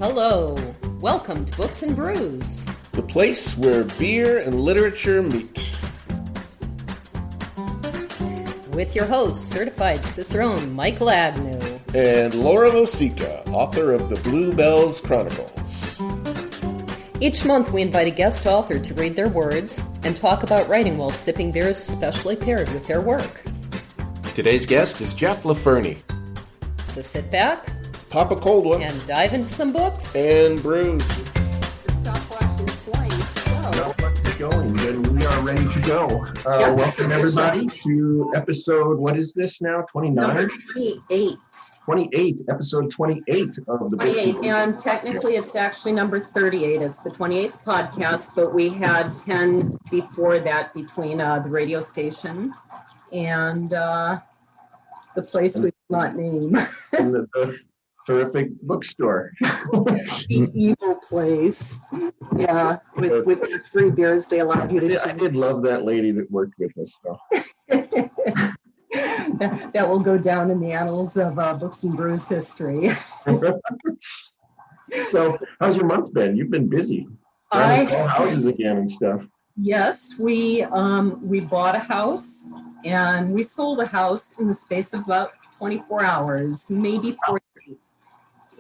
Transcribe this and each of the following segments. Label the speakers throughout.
Speaker 1: Hello, welcome to Books and Brews,
Speaker 2: the place where beer and literature meet.
Speaker 1: With your host, certified Cicerone Michael Agnew.
Speaker 2: And Laura Mosica, author of the Bluebells Chronicles.
Speaker 1: Each month we invite a guest author to read their words and talk about writing while sipping beers specially paired with their work.
Speaker 2: Today's guest is Jeff LaFerney.
Speaker 1: So sit back,
Speaker 2: pop a cold one,
Speaker 1: and dive into some books
Speaker 2: and brews.
Speaker 1: Stopwatch is flying.
Speaker 3: So let's going, and we are ready to go. Welcome everybody to episode, what is this now, 29?
Speaker 1: 28.
Speaker 3: 28, episode 28 of the
Speaker 4: 28, and technically it's actually number 38. It's the 28th podcast, but we had 10 before that between the radio station and the place we will not name.
Speaker 3: And the terrific bookstore.
Speaker 4: The evil place. Yeah, with the free beers they allowed you to
Speaker 3: I did love that lady that worked with us, though.
Speaker 4: that will go down in the annals of Books and Brews history.
Speaker 3: So, how's your month been? You've been busy. All houses again and stuff.
Speaker 4: Yes, we bought a house and we sold a house in the space of about 24 hours, maybe 48.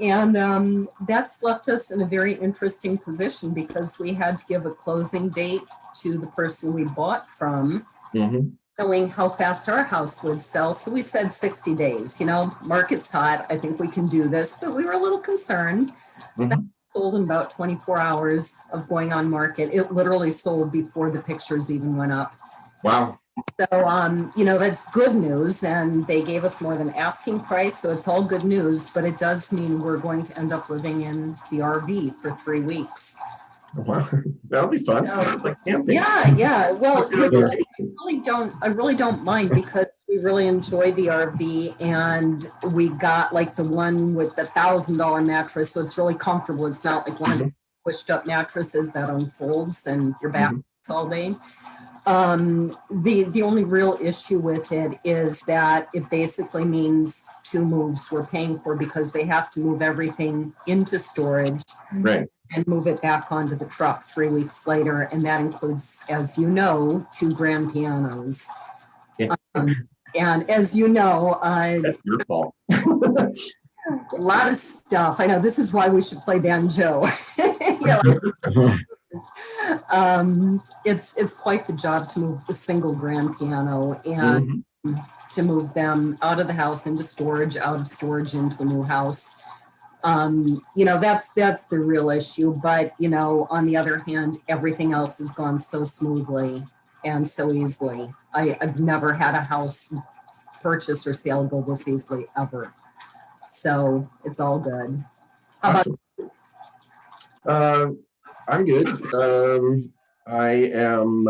Speaker 4: And that's left us in a very interesting position because we had to give a closing date to the person we bought from, knowing how fast our house would sell. So we said 60 days, market's hot. I think we can do this, but we were a little concerned. That sold in about 24 hours of going on market. It literally sold before the pictures even went up.
Speaker 3: Wow.
Speaker 4: So, that's good news, and they gave us more than asking price, so it's all good news, but it does mean we're going to end up living in the RV for 3 weeks.
Speaker 3: Wow. That'll be fun. Like camping.
Speaker 4: Yeah. Well, I really don't mind because we really enjoy the RV, and we got like the one with the $1,000 mattress, so it's really comfortable. It's not like one of the pushed up mattresses that unfolds and you're back all day. The only real issue with it is that it basically means 2 moves we're paying for because they have to move everything into storage and move it back onto the truck 3 weeks later. And that includes, as you know, 2 grand pianos.
Speaker 3: Yeah.
Speaker 4: And as you know,
Speaker 3: that's your fault.
Speaker 4: A lot of stuff. I know, this is why we should play banjo. It's quite the job to move a single grand piano and to move them out of the house into storage, out of storage into a new house. That's the real issue. But, on the other hand, everything else has gone so smoothly and so easily. I've never had a house purchase or sale go this easily ever. So it's all good. How about
Speaker 3: I'm good. I am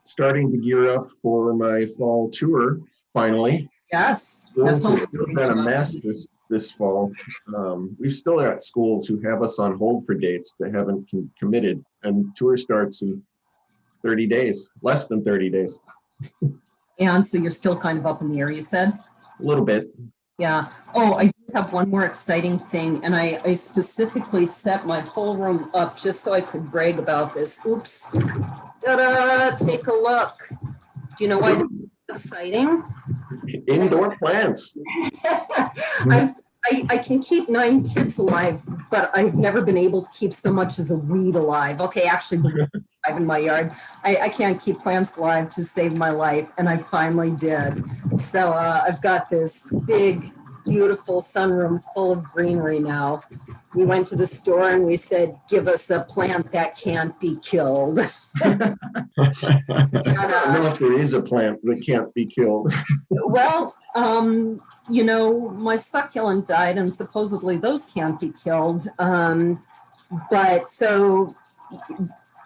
Speaker 3: starting to gear up for my fall tour, finally.
Speaker 4: Yes.
Speaker 3: It's been a mess this fall. We've still got schools who have us on hold for dates that haven't committed, and tour starts in 30 days, less than 30 days.
Speaker 4: And so you're still kind of up in the air, you said?
Speaker 3: A little bit.
Speaker 4: Yeah. Oh, I do have one more exciting thing, and I specifically set my whole room up just so I could brag about this. Oops. Ta-da! Take a look. Do you know why it's exciting?
Speaker 3: Indoor plants.
Speaker 4: I can keep 9 kids alive, but I've never been able to keep so much as a weed alive. Okay, actually, alive in my yard. I can't keep plants alive to save my life, and I finally did. So I've got this big, beautiful sunroom full of greenery now. We went to the store and we said, give us a plant that can't be killed.
Speaker 3: I don't know if there is a plant that can't be killed.
Speaker 4: Well, my succulent died and supposedly those can't be killed. But so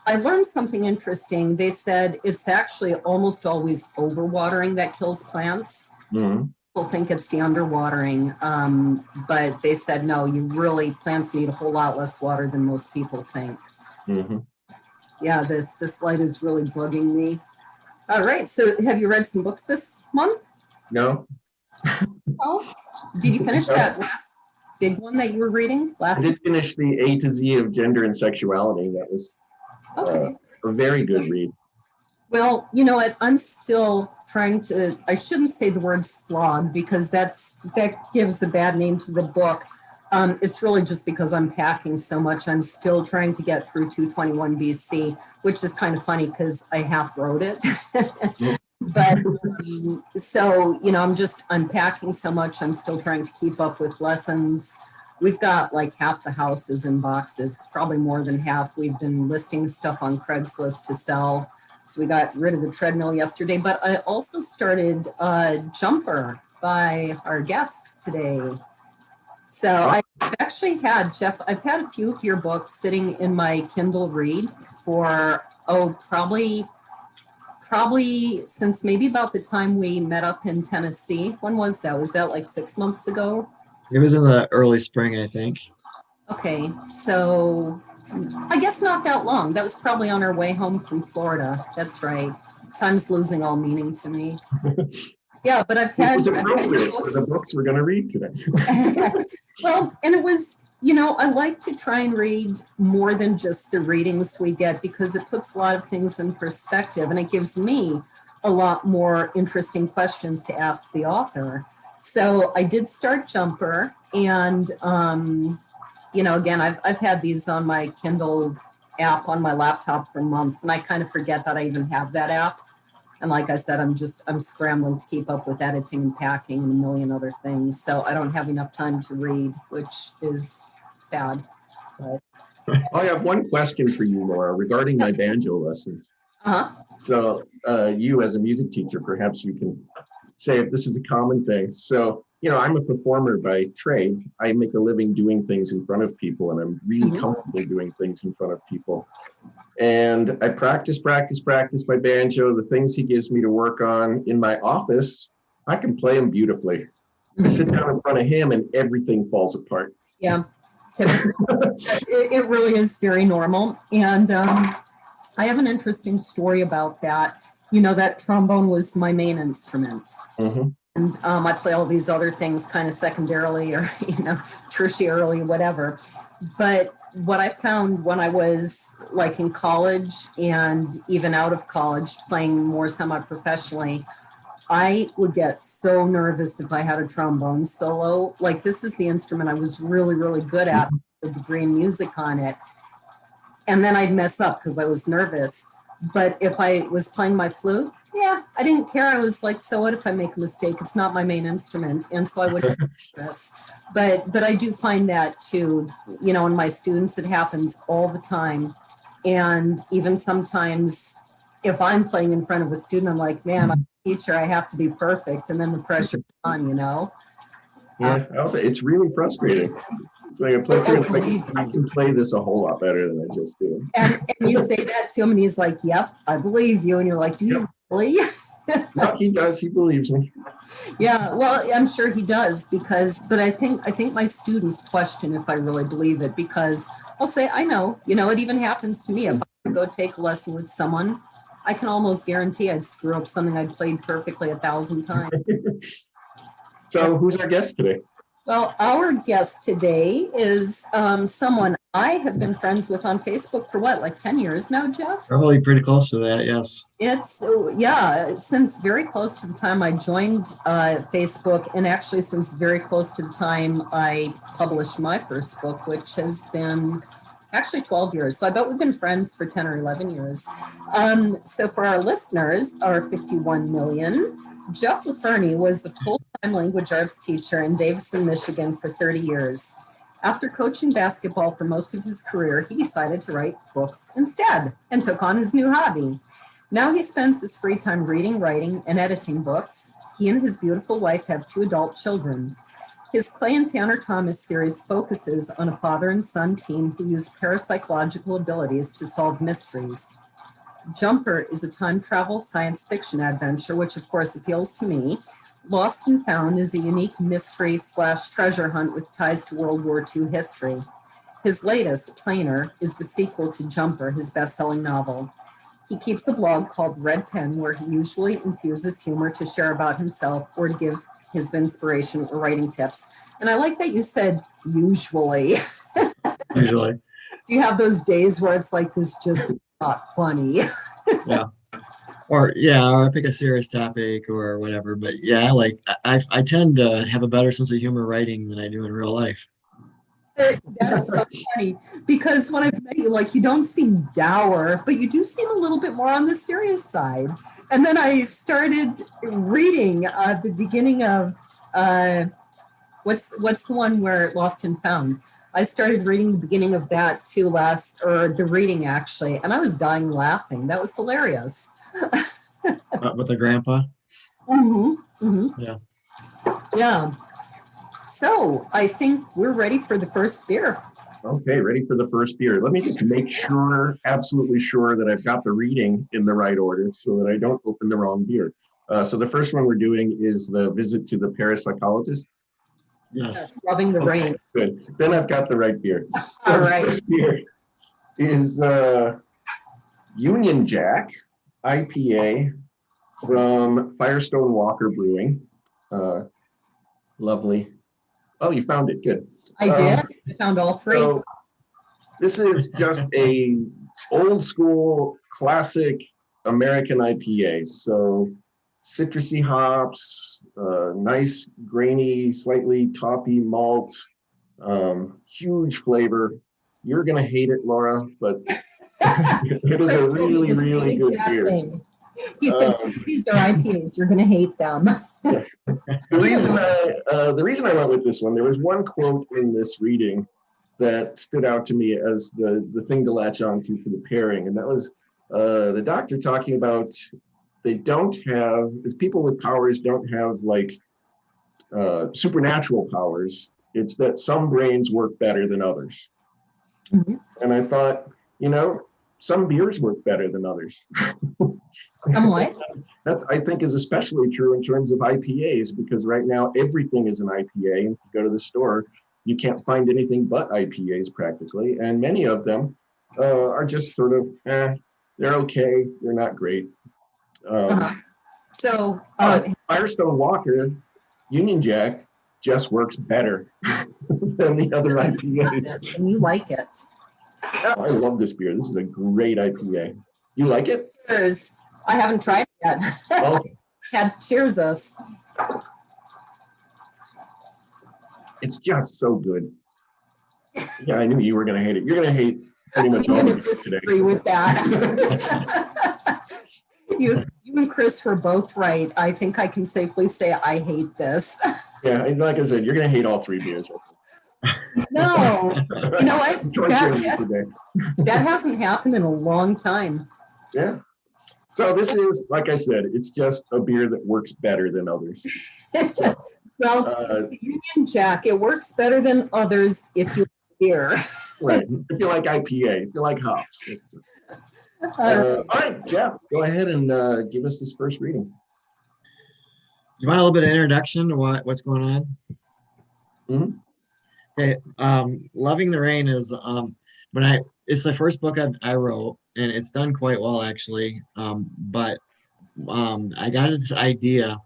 Speaker 4: I learned something interesting. They said it's actually almost always overwatering that kills plants. People think it's the underwatering, but they said no, plants need a whole lot less water than most people think. Yeah, this light is really bugging me. All right, so have you read some books this month?
Speaker 3: No.
Speaker 4: Oh, did you finish that last big one that you were reading
Speaker 3: I
Speaker 4: last?
Speaker 3: did finish the A to Z of gender and sexuality. That was
Speaker 4: Okay.
Speaker 3: a very good read.
Speaker 4: Well, you know what? I'm still trying to, I shouldn't say the word slog because that gives the bad name to the book. It's really just because I'm packing so much. I'm still trying to get through 221 BC, which is kind of funny because I half wrote it. But so, you know, I'm packing so much. I'm still trying to keep up with lessons. We've got like half the houses in boxes, probably more than half. We've been listing stuff on Craigslist to sell. So we got rid of the treadmill yesterday, but I also started Jumper by our guest today. So I've actually had, Jeff, I've had a few of your books sitting in my Kindle Read for, probably since maybe about the time we met up in Tennessee. When was that? Was that like 6 months ago?
Speaker 5: It was in the early spring, I think.
Speaker 4: Okay, so I guess not that long. That was probably on our way home from Florida. That's right. Time's losing all meaning to me. Yeah, but I've
Speaker 3: It
Speaker 4: had,
Speaker 3: was
Speaker 4: I've had
Speaker 3: appropriate
Speaker 4: your
Speaker 3: for the
Speaker 4: books.
Speaker 3: books we're going to read today.
Speaker 4: Well, and it was, you know, I like to try and read more than just the readings we get because it puts a lot of things in perspective and it gives me a lot more interesting questions to ask the author. So I did start Jumper and, you know, again, I've had these on my Kindle app on my laptop for months and I kind of forget that I even have that app. And like I said, I'm scrambling to keep up with editing and packing and a million other things. So I don't have enough time to read, which is sad. But
Speaker 3: I have one question for you, Laura, regarding my banjo lessons.
Speaker 4: uh-huh.
Speaker 3: So you as a music teacher, perhaps you can say if this is a common thing. So, you know, I'm a performer by trade. I make a living doing things in front of people, and I'm really comfortable doing things in front of people. And I practice my banjo, the things he gives me to work on in my office. I can play them beautifully. I sit down in front of him and everything falls apart.
Speaker 4: Yeah, it really is very normal. And I have an interesting story about that. You know, that trombone was my main instrument.
Speaker 3: Mm-hmm.
Speaker 4: And I play all these other things kind of secondarily or, you know, tertiarily, whatever. But what I found when I was like in college and even out of college, playing more semi-professionally, I would get so nervous if I had a trombone solo. Like this is the instrument I was really, really good at, a degree in music on it. And then I'd mess up because I was nervous. But if I was playing my flute, yeah, I didn't care. I was like, so what if I make a mistake? It's not my main instrument. And so I would this. But I do find that too, you know, in my students, it happens all the time. And even sometimes if I'm playing in front of a student, I'm like, man, I'm a teacher, I have to be perfect. And then the pressure's on, you know?
Speaker 3: Yeah, also, it's really frustrating. So I can play this a whole lot better than I just do.
Speaker 4: And you say that to him and he's like, yep, I believe you. And you're like, do you really?
Speaker 3: No, he does. He believes me.
Speaker 4: Yeah, well, I'm sure he does but I think my students question if I really believe it because I'll say, I know, you know, it even happens to me. If I go take a lesson with someone, I can almost guarantee I'd screw up something I'd played perfectly 1,000 times.
Speaker 3: So who's our guest today?
Speaker 4: Well, our guest today is someone I have been friends with on Facebook for what, like 10 years now, Jeff?
Speaker 5: Probably pretty close to that, yes.
Speaker 4: It's, yeah, since very close to the time I joined Facebook, and actually since very close to the time I published my first book, which has been actually 12 years. So I bet we've been friends for 10 or 11 years. So for our listeners, our 51 million, Jeff LaFerney was the full-time language arts teacher in Davison, Michigan for 30 years. After coaching basketball for most of his career, he decided to write books instead and took on his new hobby. Now he spends his free time reading, writing, and editing books. He and his beautiful wife have 2 adult children. His Clay and Tanner Thomas series focuses on a father and son team who use parapsychological abilities to solve mysteries. Jumper is a time travel science fiction adventure, which of course appeals to me. Lost and Found is a unique mystery/treasure hunt with ties to World War II history. His latest, Plainer, is the sequel to Jumper, his best-selling novel. He keeps a blog called Red Pen, where he usually infuses humor to share about himself or to give his inspiration or writing tips. And I like that you said usually.
Speaker 5: Usually.
Speaker 4: Do you have those days where it's like this just not funny?
Speaker 5: Yeah. Or I pick a serious topic or whatever. But yeah, like I tend to have a better sense of humor writing than I do in real life.
Speaker 4: That is so funny because when I've met you, like you don't seem dour, but you do seem a little bit more on the serious side. And then I started reading the beginning of what's the one where Lost and Found. I started reading the beginning of that too the reading actually, and I was dying laughing. That was hilarious.
Speaker 5: With the grandpa.
Speaker 4: Mm-hmm. Mm-hmm.
Speaker 5: Yeah.
Speaker 4: Yeah. So I think we're ready for the first beer.
Speaker 3: Okay, ready for the first beer. Let me just make sure, absolutely sure, that I've got the reading in the right order so that I don't open the wrong beer. So the first one we're doing is the Visit to the Parapsychologist.
Speaker 5: Yes.
Speaker 4: Loving the rain.
Speaker 3: Good. Then I've got the right beer. So
Speaker 4: All right.
Speaker 3: The first beer is Union Jack IPA from Firestone Walker Brewing. Lovely. Oh, you found it. Good.
Speaker 4: I did. I found all three.
Speaker 3: So this is just a old school classic American IPA. So citrusy hops, nice grainy, slightly toppy malt, huge flavor. You're gonna hate it, Laura, but it is a really, really good beer.
Speaker 4: He said, these are IPAs. You're going to hate them.
Speaker 3: The reason I went with this one, there was one quote in this reading that stood out to me as the thing to latch onto for the pairing, and that was the doctor talking about people with powers don't have like supernatural powers. It's that some brains work better than others. Mm-hmm. And I thought, some beers work better than others.
Speaker 4: Somewhat.
Speaker 3: That I think is especially true in terms of IPAs, because right now everything is an IPA. And if you go to the store, you can't find anything but IPAs practically. And many of them are just sort of, they're okay. They're not great.
Speaker 4: So
Speaker 3: Firestone Walker Union Jack just works better than the other IPAs.
Speaker 4: And you like it.
Speaker 3: I love this beer. This is a great IPA. You like it?
Speaker 4: Cheers. I haven't tried it yet.
Speaker 3: Okay.
Speaker 4: Had to cheers us.
Speaker 3: It's just so good. Yeah, I knew you were going to hate it. You're going to hate pretty much all of it today.
Speaker 4: Disagree with that. You and Chris were both right. I think I can safely say I hate this.
Speaker 3: Yeah, like I said, you're going to hate all three beers.
Speaker 4: No, you know what? That hasn't happened in a long time.
Speaker 3: Yeah. So this is, like I said, it's just a beer that works better than others. So,
Speaker 4: well, Union Jack, it works better than others if you like beer.
Speaker 3: Right. If you like IPA, if you like hops. All right, Jeff, go ahead and give us this first reading.
Speaker 5: You want a little bit of introduction to what's going on?
Speaker 3: Mm-hmm.
Speaker 5: Okay, Loving the Rain is it's the first book I wrote, and it's done quite well actually. But I got this idea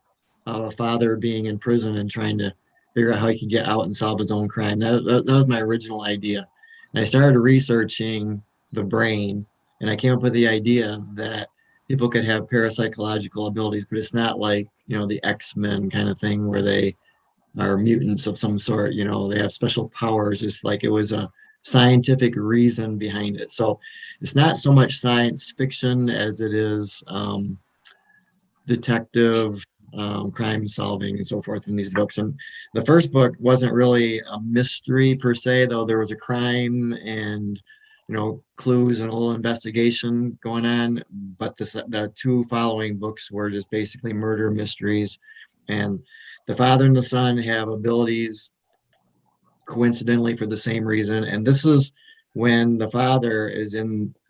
Speaker 5: of a father being in prison and trying to figure out how he could get out and solve his own crime. That was my original idea, and I started researching the brain, and I came up with the idea that people could have parapsychological abilities, but it's not like the X-Men kind of thing where they are mutants of some sort, they have special powers. It's like it was a scientific reason behind it. So it's not so much science fiction as it is detective crime solving and so forth in these books. And the first book wasn't really a mystery per se, though there was a crime and clues and a little investigation going on. But the two following books were just basically murder mysteries. And the father and the son have abilities coincidentally for the same reason. And this is when the father is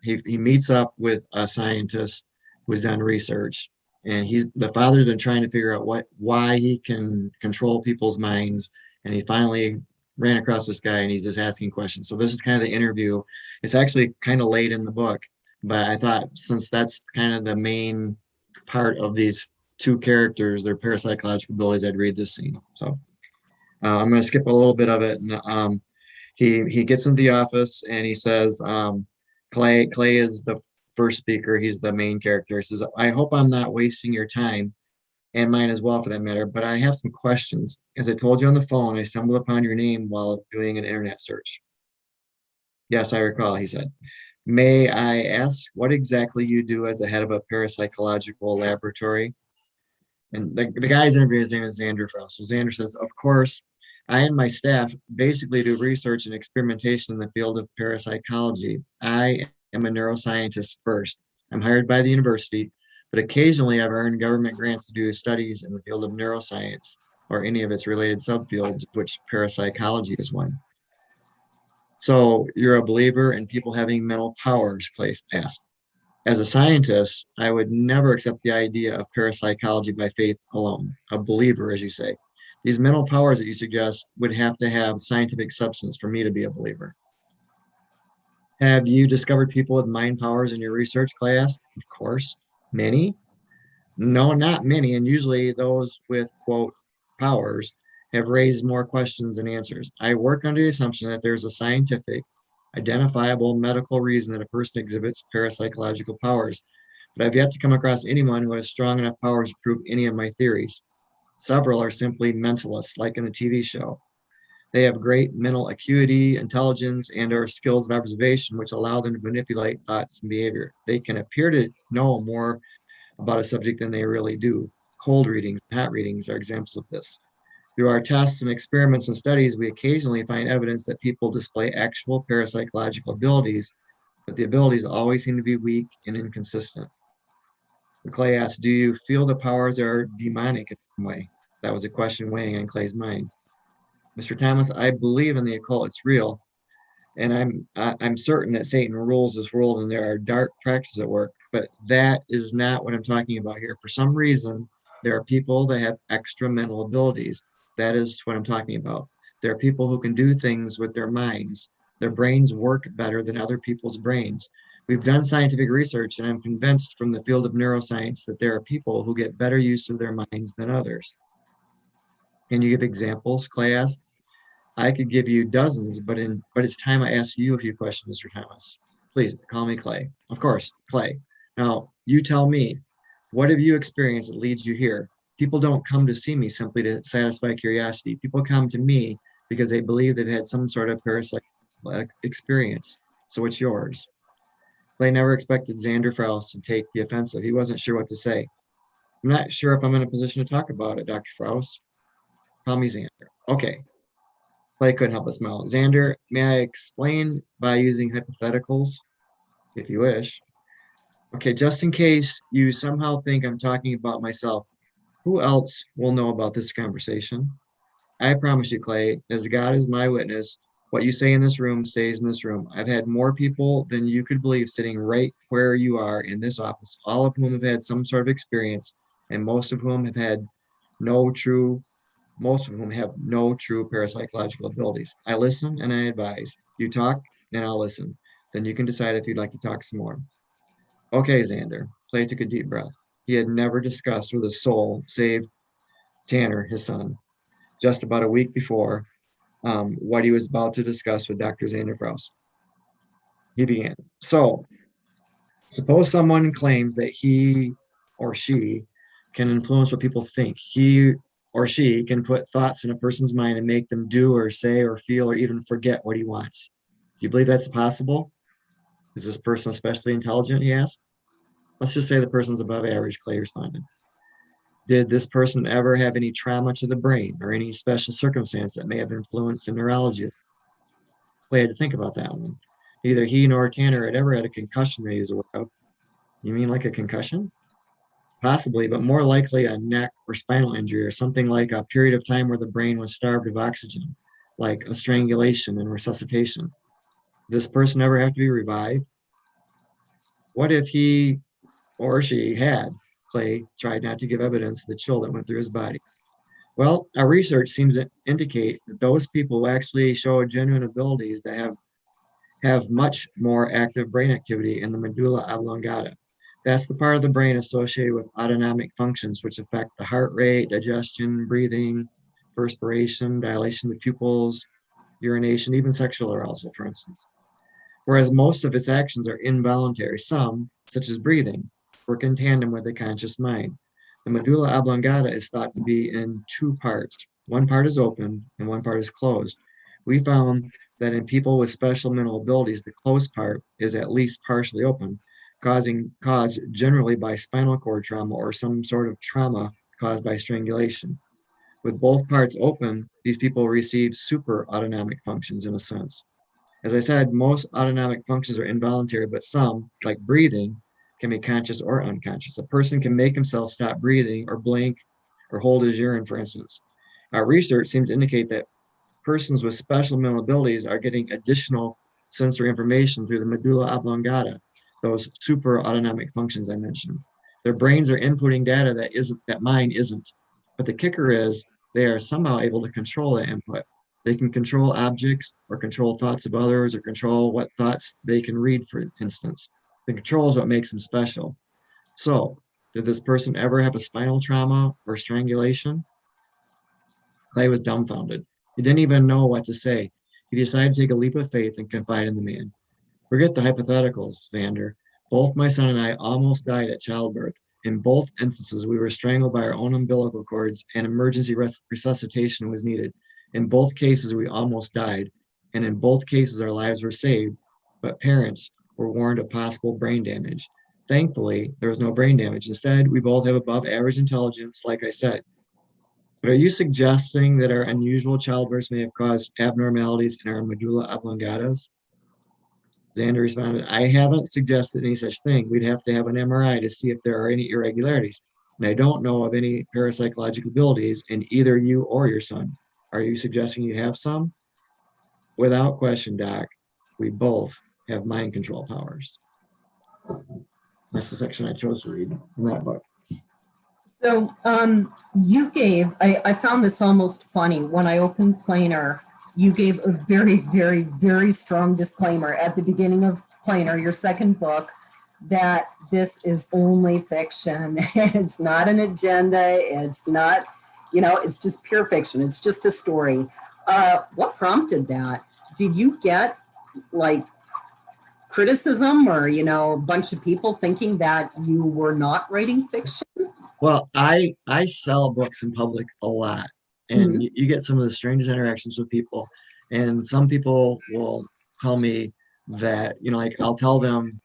Speaker 5: he meets up with a scientist who's done research. And the father's been trying to figure out why he can control people's minds. And he finally ran across this guy and he's just asking questions. So this is kind of the interview. It's actually kind of late in the book, but I thought since that's kind of the main part of these two characters, their parapsychological abilities, I'd read this scene. So I'm going to skip a little bit of it. And he gets into the office and he says, Clay is the first speaker. He's the main character. He says, I hope I'm not wasting your time, and mine as well for that matter, but I have some questions. As I told you on the phone, I stumbled upon your name while doing an internet search. Yes, I recall, he said. May I ask what exactly you do as the head of a parapsychological laboratory? And the guy's interviewing, his name is Xander Frost. So Xander says, of course, I and my staff basically do research and experimentation in the field of parapsychology. I am a neuroscientist first. I'm hired by the university, but occasionally I've earned government grants to do studies in the field of neuroscience or any of its related subfields, which parapsychology is one. So you're a believer in people having mental powers, Clay asked. As a scientist, I would never accept the idea of parapsychology by faith alone, a believer, as you say. These mental powers that you suggest would have to have scientific substance for me to be a believer. Have you discovered people with mind powers in your research, Clay asked? Of course. Many? No, not many. And usually those with, quote, powers have raised more questions than answers. I work under the assumption that there's a scientific, identifiable medical reason that a person exhibits parapsychological powers, but I've yet to come across anyone who has strong enough powers to prove any of my theories. Several are simply mentalists, like in a TV show. They have great mental acuity, intelligence, and or skills of observation, which allow them to manipulate thoughts and behavior. They can appear to know more about a subject than they really do. Cold readings, hot readings are examples of this. Through our tests and experiments and studies, we occasionally find evidence that people display actual parapsychological abilities, but the abilities always seem to be weak and inconsistent. Clay asked, do you feel the powers are demonic in some way? That was a question weighing on Clay's mind. Mr. Thomas, I believe in the occult. It's real. And I'm certain that Satan rules this world and there are dark practices at work, but that is not what I'm talking about here. For some reason, there are people that have extra mental abilities. That is what I'm talking about. There are people who can do things with their minds. Their brains work better than other people's brains. We've done scientific research, and I'm convinced from the field of neuroscience that there are people who get better use of their minds than others. Can you give examples? Clay asked. I could give you dozens, but it's time I ask you a few questions, Mr. Thomas. Please call me Clay. Of course, Clay. Now, you tell me, what have you experienced that leads you here? People don't come to see me simply to satisfy curiosity. People come to me because they believe they've had some sort of parapsychological experience. So what's yours? Clay never expected Xander Frost to take the offensive. He wasn't sure what to say. I'm not sure if I'm in a position to talk about it, Dr. Frost. Call me Xander. Okay. Clay couldn't help but smile. Xander, may I explain by using hypotheticals, if you wish? Okay, just in case you somehow think I'm talking about myself, who else will know about this conversation? I promise you, Clay, as God is my witness, what you say in this room stays in this room. I've had more people than you could believe sitting right where you are in this office, all of whom have had some sort of experience, and most of whom have no true parapsychological abilities. I listen and I advise. You talk and I'll listen. Then you can decide if you'd like to talk some more. Okay, Xander. Clay took a deep breath. He had never discussed with a soul, save Tanner, his son, just about a week before, what he was about to discuss with Dr. Xander Frost. He began. So, suppose someone claims that he or she can influence what people think. He or she can put thoughts in a person's mind and make them do or say or feel or even forget what he wants. Do you believe that's possible? Is this person especially intelligent, he asked. Let's just say the person's above average, Clay responded. Did this person ever have any trauma to the brain or any special circumstance that may have influenced the neurology? Clay had to think about that one. Neither he nor Tanner had ever had a concussion that he was aware of. You mean like a concussion? Possibly, but more likely a neck or spinal injury or something like a period of time where the brain was starved of oxygen, like a strangulation and resuscitation. Did this person ever have to be revived? What if he or she had? Clay tried not to give evidence of the chill that went through his body. Well, our research seems to indicate that those people who actually show genuine abilities that have much more active brain activity in the medulla oblongata. That's the part of the brain associated with autonomic functions, which affect the heart rate, digestion, breathing, perspiration, dilation of the pupils, urination, even sexual arousal, for instance. Whereas most of its actions are involuntary, some, such as breathing, work in tandem with the conscious mind. The medulla oblongata is thought to be in two parts. One part is open and one part is closed. We found that in people with special mental abilities, the closed part is at least partially open, caused generally by spinal cord trauma or some sort of trauma caused by strangulation. With both parts open, these people receive super autonomic functions in a sense. As I said, most autonomic functions are involuntary, but some, like breathing, can be conscious or unconscious. A person can make himself stop breathing or blink or hold his urine, for instance. Our research seems to indicate that persons with special mental abilities are getting additional sensory information through the medulla oblongata, those super autonomic functions I mentioned. Their brains are inputting data that mine isn't. But the kicker is they are somehow able to control that input. They can control objects or control thoughts of others or control what thoughts they can read, for instance. The control is what makes them special. So, did this person ever have a spinal trauma or strangulation? Clay was dumbfounded. He didn't even know what to say. He decided to take a leap of faith and confide in the man. Forget the hypotheticals, Xander. Both my son and I almost died at childbirth. In both instances, we were strangled by our own umbilical cords and emergency resuscitation was needed. In both cases, we almost died. And in both cases, our lives were saved, but parents were warned of possible brain damage. Thankfully, there was no brain damage. Instead, we both have above average intelligence, like I said. But are you suggesting that our unusual childbirths may have caused abnormalities in our medulla oblongatas? Xander responded, I haven't suggested any such thing. We'd have to have an MRI to see if there are any irregularities. And I don't know of any parapsychological abilities in either you or your son. Are you suggesting you have some? Without question, Doc, we both have mind control powers. That's the section I chose to read from that book.
Speaker 4: So you gave, I found this almost funny. When I opened Plainer, you gave a very, very, very strong disclaimer at the beginning of Plainer, your second book, that this is only fiction. It's not an agenda. It's not, it's just pure fiction. It's just a story. What prompted that? Did you get like criticism or, a bunch of people thinking that you were not writing fiction?
Speaker 5: Well, I sell books in public a lot, and you get some of the strangest interactions with people. And some people will tell me that, like I'll tell them,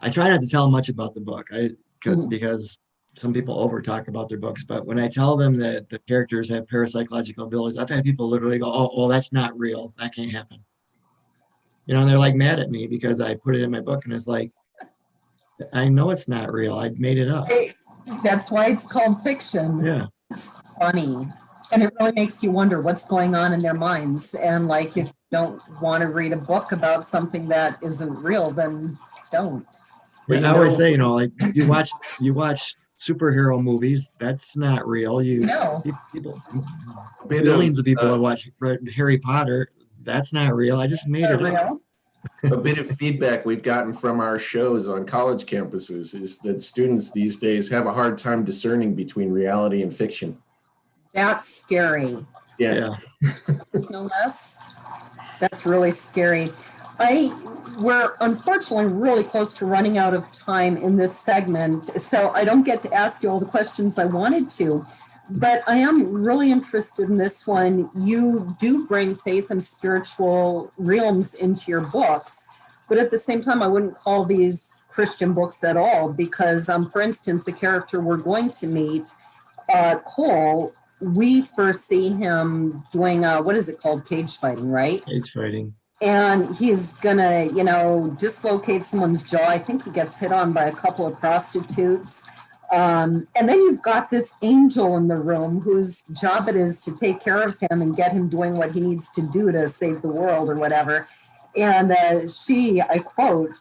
Speaker 5: I try not to tell much about the book because some people over talk about their books. But when I tell them that the characters have parapsychological abilities, I've had people literally go, oh, that's not real. That can't happen. And they're like mad at me because I put it in my book, and it's like, I know it's not real. I made it up.
Speaker 4: That's why it's called fiction.
Speaker 5: Yeah.
Speaker 4: It's funny. And it really makes you wonder what's going on in their minds. And like, if you don't want to read a book about something that isn't real, then don't.
Speaker 5: I always say, like you watch superhero movies. That's not real. People, billions of people that watch Harry Potter. That's not real. I just made it up.
Speaker 3: A bit of feedback we've gotten from our shows on college campuses is that students these days have a hard time discerning between reality and fiction.
Speaker 4: That's scary.
Speaker 3: Yeah.
Speaker 4: No less. That's really scary. We're unfortunately really close to running out of time in this segment, so I don't get to ask you all the questions I wanted to. But I am really interested in this one. You do bring faith and spiritual realms into your books, but at the same time, I wouldn't call these Christian books at all because, for instance, the character we're going to meet, Cole, we first see him doing, what is it called? Cage fighting, right?
Speaker 5: Cage fighting.
Speaker 4: And he's gonna, dislocate someone's jaw. I think he gets hit on by a couple of prostitutes. And then you've got this angel in the room whose job it is to take care of him and get him doing what he needs to do to save the world or whatever. And she, I quote,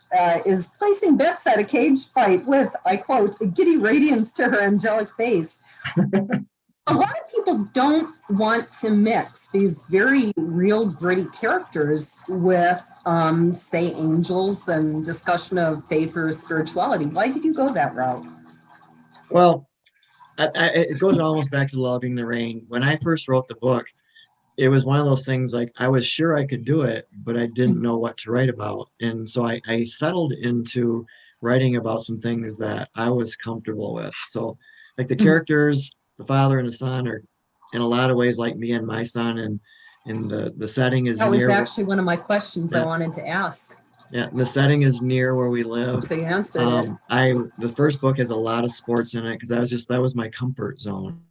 Speaker 4: is placing bets at a cage fight with, I quote, a giddy radiance to her angelic face. A lot of people don't want to mix these very real, gritty characters with, say, angels and discussion of faith or spirituality. Why did you go that route?
Speaker 5: Well, it goes almost back to Loving the Rain. When I first wrote the book, it was one of those things like I was sure I could do it, but I didn't know what to write about. And so I settled into writing about some things that I was comfortable with. So like the characters, the father and the son are in a lot of ways like me and my son, and the setting is
Speaker 4: That was
Speaker 5: near.
Speaker 4: actually one of my questions I wanted to ask.
Speaker 5: Yeah, the setting is near where we live.
Speaker 4: So you answered it.
Speaker 5: The first book has a lot of sports in it because that was my comfort zone.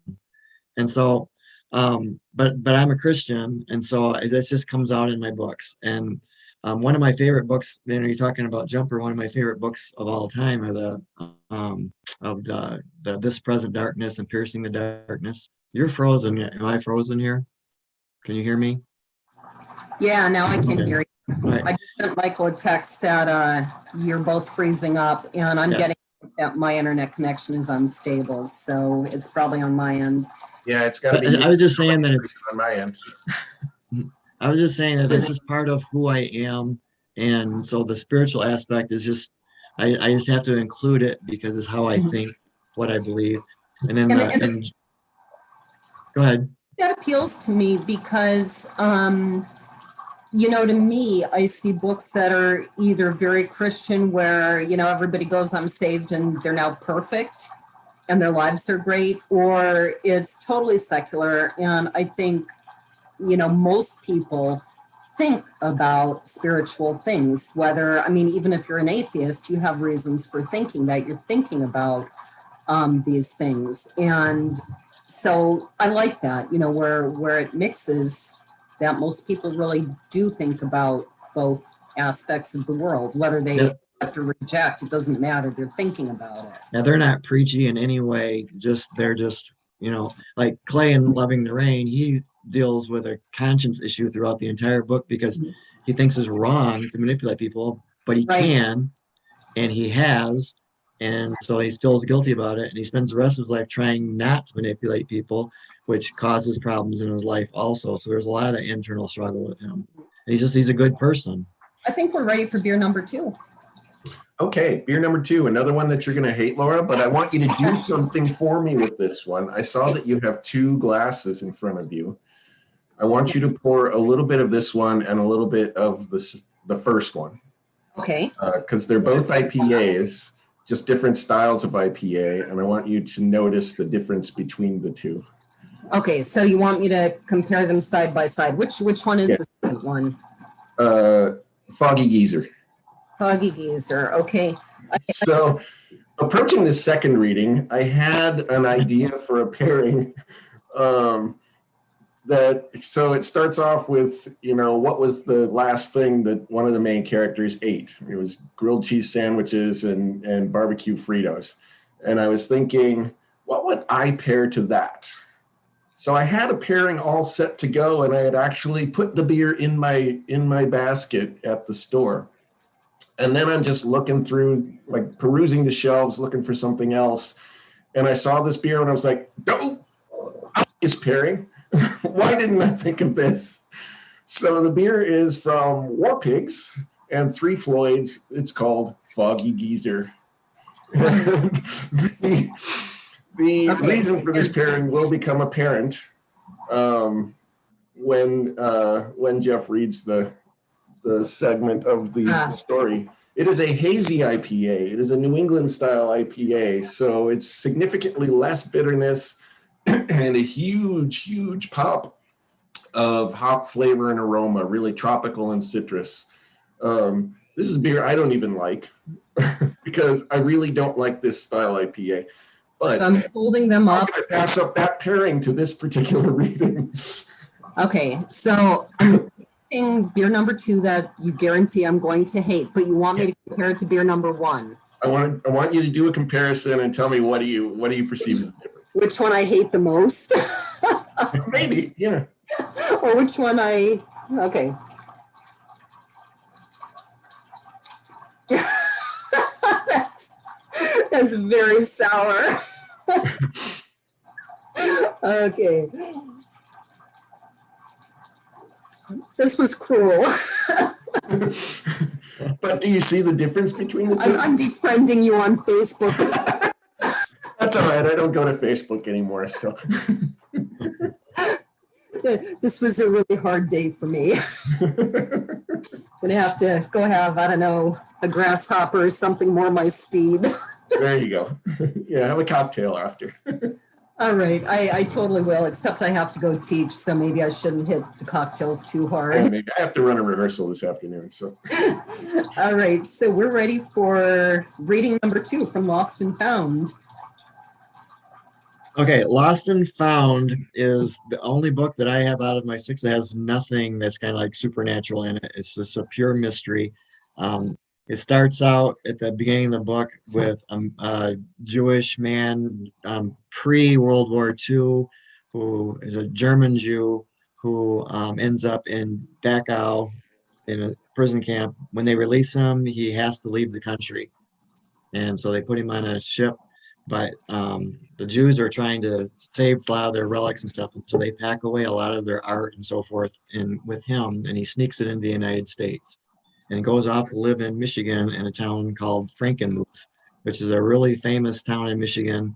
Speaker 5: And so, but I'm a Christian, and so this just comes out in my books. And one of my favorite books, you're talking about Jumper, one of my favorite books of all time are the This Present Darkness and Piercing the Darkness. You're frozen. Am I frozen here? Can you hear me?
Speaker 4: Yeah, now I can hear you.
Speaker 5: Right.
Speaker 4: I just sent Michael a text that you're both freezing up, and I'm getting that my internet connection is unstable, so it's probably on my end.
Speaker 3: Yeah, it's got to be.
Speaker 5: I was just saying that it's
Speaker 3: on my end.
Speaker 5: I was just saying that this is part of who I am, and so the spiritual aspect is just I just have to include it because it's how I think, what I believe, and then go ahead.
Speaker 4: That appeals to me because to me, I see books that are either very Christian where, everybody goes, I'm saved, and they're now perfect and their lives are great, or it's totally secular. And I think, most people think about spiritual things, even if you're an atheist, you have reasons for thinking that you're thinking about these things. And so I like that, where it mixes, that most people really do think about both aspects of the world, whether they have to reject, it doesn't matter, they're thinking about it.
Speaker 5: Now, they're not preachy in any way, they're just, like Clay in Loving the Rain, he deals with a conscience issue throughout the entire book because he thinks it's wrong to manipulate people, but he can, and he has, and so he feels guilty about it, and he spends the rest of his life trying not to manipulate people, which causes problems in his life also. So there's a lot of internal struggle with him. And he's a good person.
Speaker 4: I think we're ready for beer number 2.
Speaker 3: Okay, beer number 2, another one that you're going to hate, Laura, but I want you to do something for me with this one. I saw that you have 2 glasses in front of you. I want you to pour a little bit of this one and a little bit of the first one.
Speaker 4: Okay.
Speaker 3: Because they're both IPAs, just different styles of IPA, and I want you to notice the difference between the 2.
Speaker 4: Okay, so you want me to compare them side by side. Which one is the second one?
Speaker 3: Foggy Geezer.
Speaker 4: Foggy Geezer, okay.
Speaker 3: So, approaching the second reading, I had an idea for a pairing. So it starts off with, what was the last thing that one of the main characters ate? It was grilled cheese sandwiches and barbecue Fritos. And I was thinking, what would I pair to that? So I had a pairing all set to go, and I had actually put the beer in my basket at the store. And then I'm just looking through, like perusing the shelves, looking for something else. And I saw this beer and I was like, no, it's pairing. Why didn't I think of this? So the beer is from War Pigs and 3 Floyds. It's called Foggy Geezer. The reason for this pairing will become apparent when Jeff reads the segment of the story. It is a hazy IPA. It is a New England style IPA, so it's significantly less bitterness and a huge pop of hop flavor and aroma, really tropical and citrus. This is beer I don't even like because I really don't like this style IPA. But
Speaker 4: so I'm holding them up.
Speaker 3: I'm going to pass up that pairing to this particular reading.
Speaker 4: Okay, so I'm picking beer number 2 that you guarantee I'm going to hate, but you want me to compare it to beer number 1.
Speaker 3: I want you to do a comparison and tell me what do you perceive as the difference.
Speaker 4: Which one I hate the most?
Speaker 3: Maybe, yeah.
Speaker 4: Or which one okay. That's very sour. Okay. This was cruel.
Speaker 3: But do you see the difference between the 2?
Speaker 4: I'm defriending you on Facebook.
Speaker 3: That's all right. I don't go to Facebook anymore. So
Speaker 4: This was a really hard day for me. Gonna have to go have, I don't know, a grasshopper or something more my speed.
Speaker 3: there you go. Yeah, have a cocktail after.
Speaker 4: All right, I totally will, except I have to go teach, so maybe I shouldn't hit the cocktails too
Speaker 3: Yeah,
Speaker 4: hard.
Speaker 3: maybe I have to run a rehearsal this afternoon. So
Speaker 4: All right, so we're ready for reading number 2 from Lost and Found.
Speaker 5: Okay, Lost and Found is the only book that I have out of my 6 that has nothing that's kind of like supernatural in it. It's just a pure mystery. It starts out at the beginning of the book with a Jewish man pre-World War II who is a German Jew who ends up in Dachau in a prison camp. When they release him, he has to leave the country. And so they put him on a ship, but the Jews are trying to save a lot of their relics and stuff. And so they pack away a lot of their art and so forth with him, and he sneaks it into the United States and goes off to live in Michigan in a town called Frankenmuth, which is a really famous town in Michigan,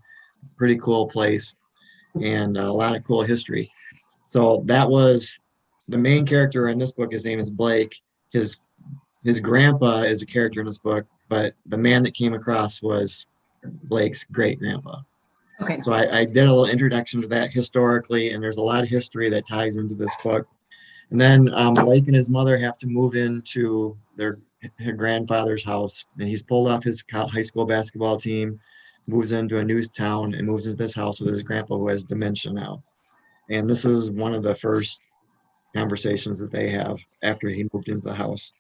Speaker 5: pretty cool place, and a lot of cool history. So that was the main character in this book. His name is Blake. His grandpa is a character in this book, but the man that came across was Blake's great grandpa.
Speaker 4: Okay.
Speaker 5: So I did a little introduction to that historically, and there's a lot of history that ties into this book. And then Blake and his mother have to move into their grandfather's house, and he's pulled off his high school basketball team, moves into a new town, and moves into this house with his grandpa who has dementia now. And this is one of the first conversations that they have after he moved into the house.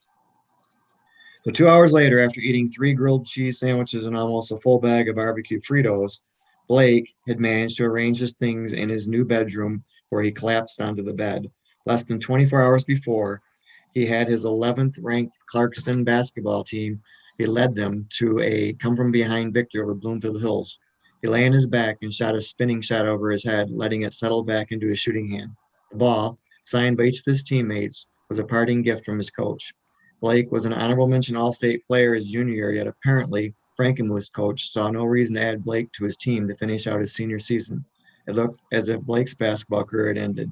Speaker 5: So 2 hours later, after eating 3 grilled cheese sandwiches and almost a full bag of barbecue Fritos, Blake had managed to arrange his things in his new bedroom where he collapsed onto the bed. Less than 24 hours before, he had his 11th ranked Clarkston basketball team. He led them to a come-from-behind victory over Bloomfield Hills. He lay on his back and shot a spinning shot over his head, letting it settle back into his shooting hand. The ball, signed by each of his teammates, was a parting gift from his coach. Blake was an honorable mention All-State player his junior year, yet apparently Frankenmuth's coach saw no reason to add Blake to his team to finish out his senior season. It looked as if Blake's basketball career had ended.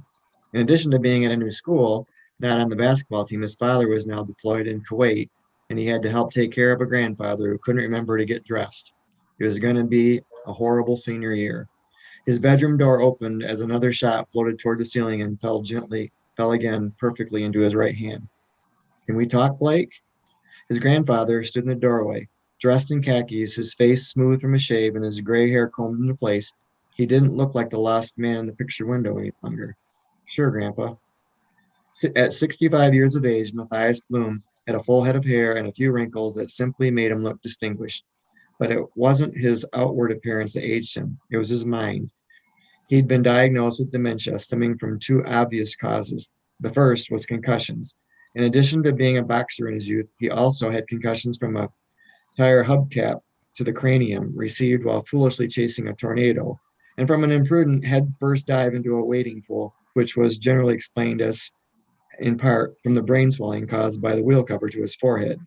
Speaker 5: In addition to being at a new school, not on the basketball team, his father was now deployed in Kuwait, and he had to help take care of a grandfather who couldn't remember to get dressed. It was going to be a horrible senior year. His bedroom door opened as another shot floated toward the ceiling and fell again perfectly into his right hand. "Can we talk, Blake?" His grandfather stood in the doorway, dressed in khakis, his face smooth from a shave and his gray hair combed into place. He didn't look like the lost man in the picture window any longer. "Sure, Grandpa." At 65 years of age, Matthias Bloom had a full head of hair and a few wrinkles that simply made him look distinguished. But it wasn't his outward appearance that aged him. It was his mind. He'd been diagnosed with dementia stemming from 2 obvious causes. The first was concussions. In addition to being a boxer in his youth, he also had concussions from a tire hubcap to the cranium received while foolishly chasing a tornado, and from an imprudent head-first dive into a wading pool, which was generally explained as, in part, from the brain swelling caused by the wheel cover to his forehead.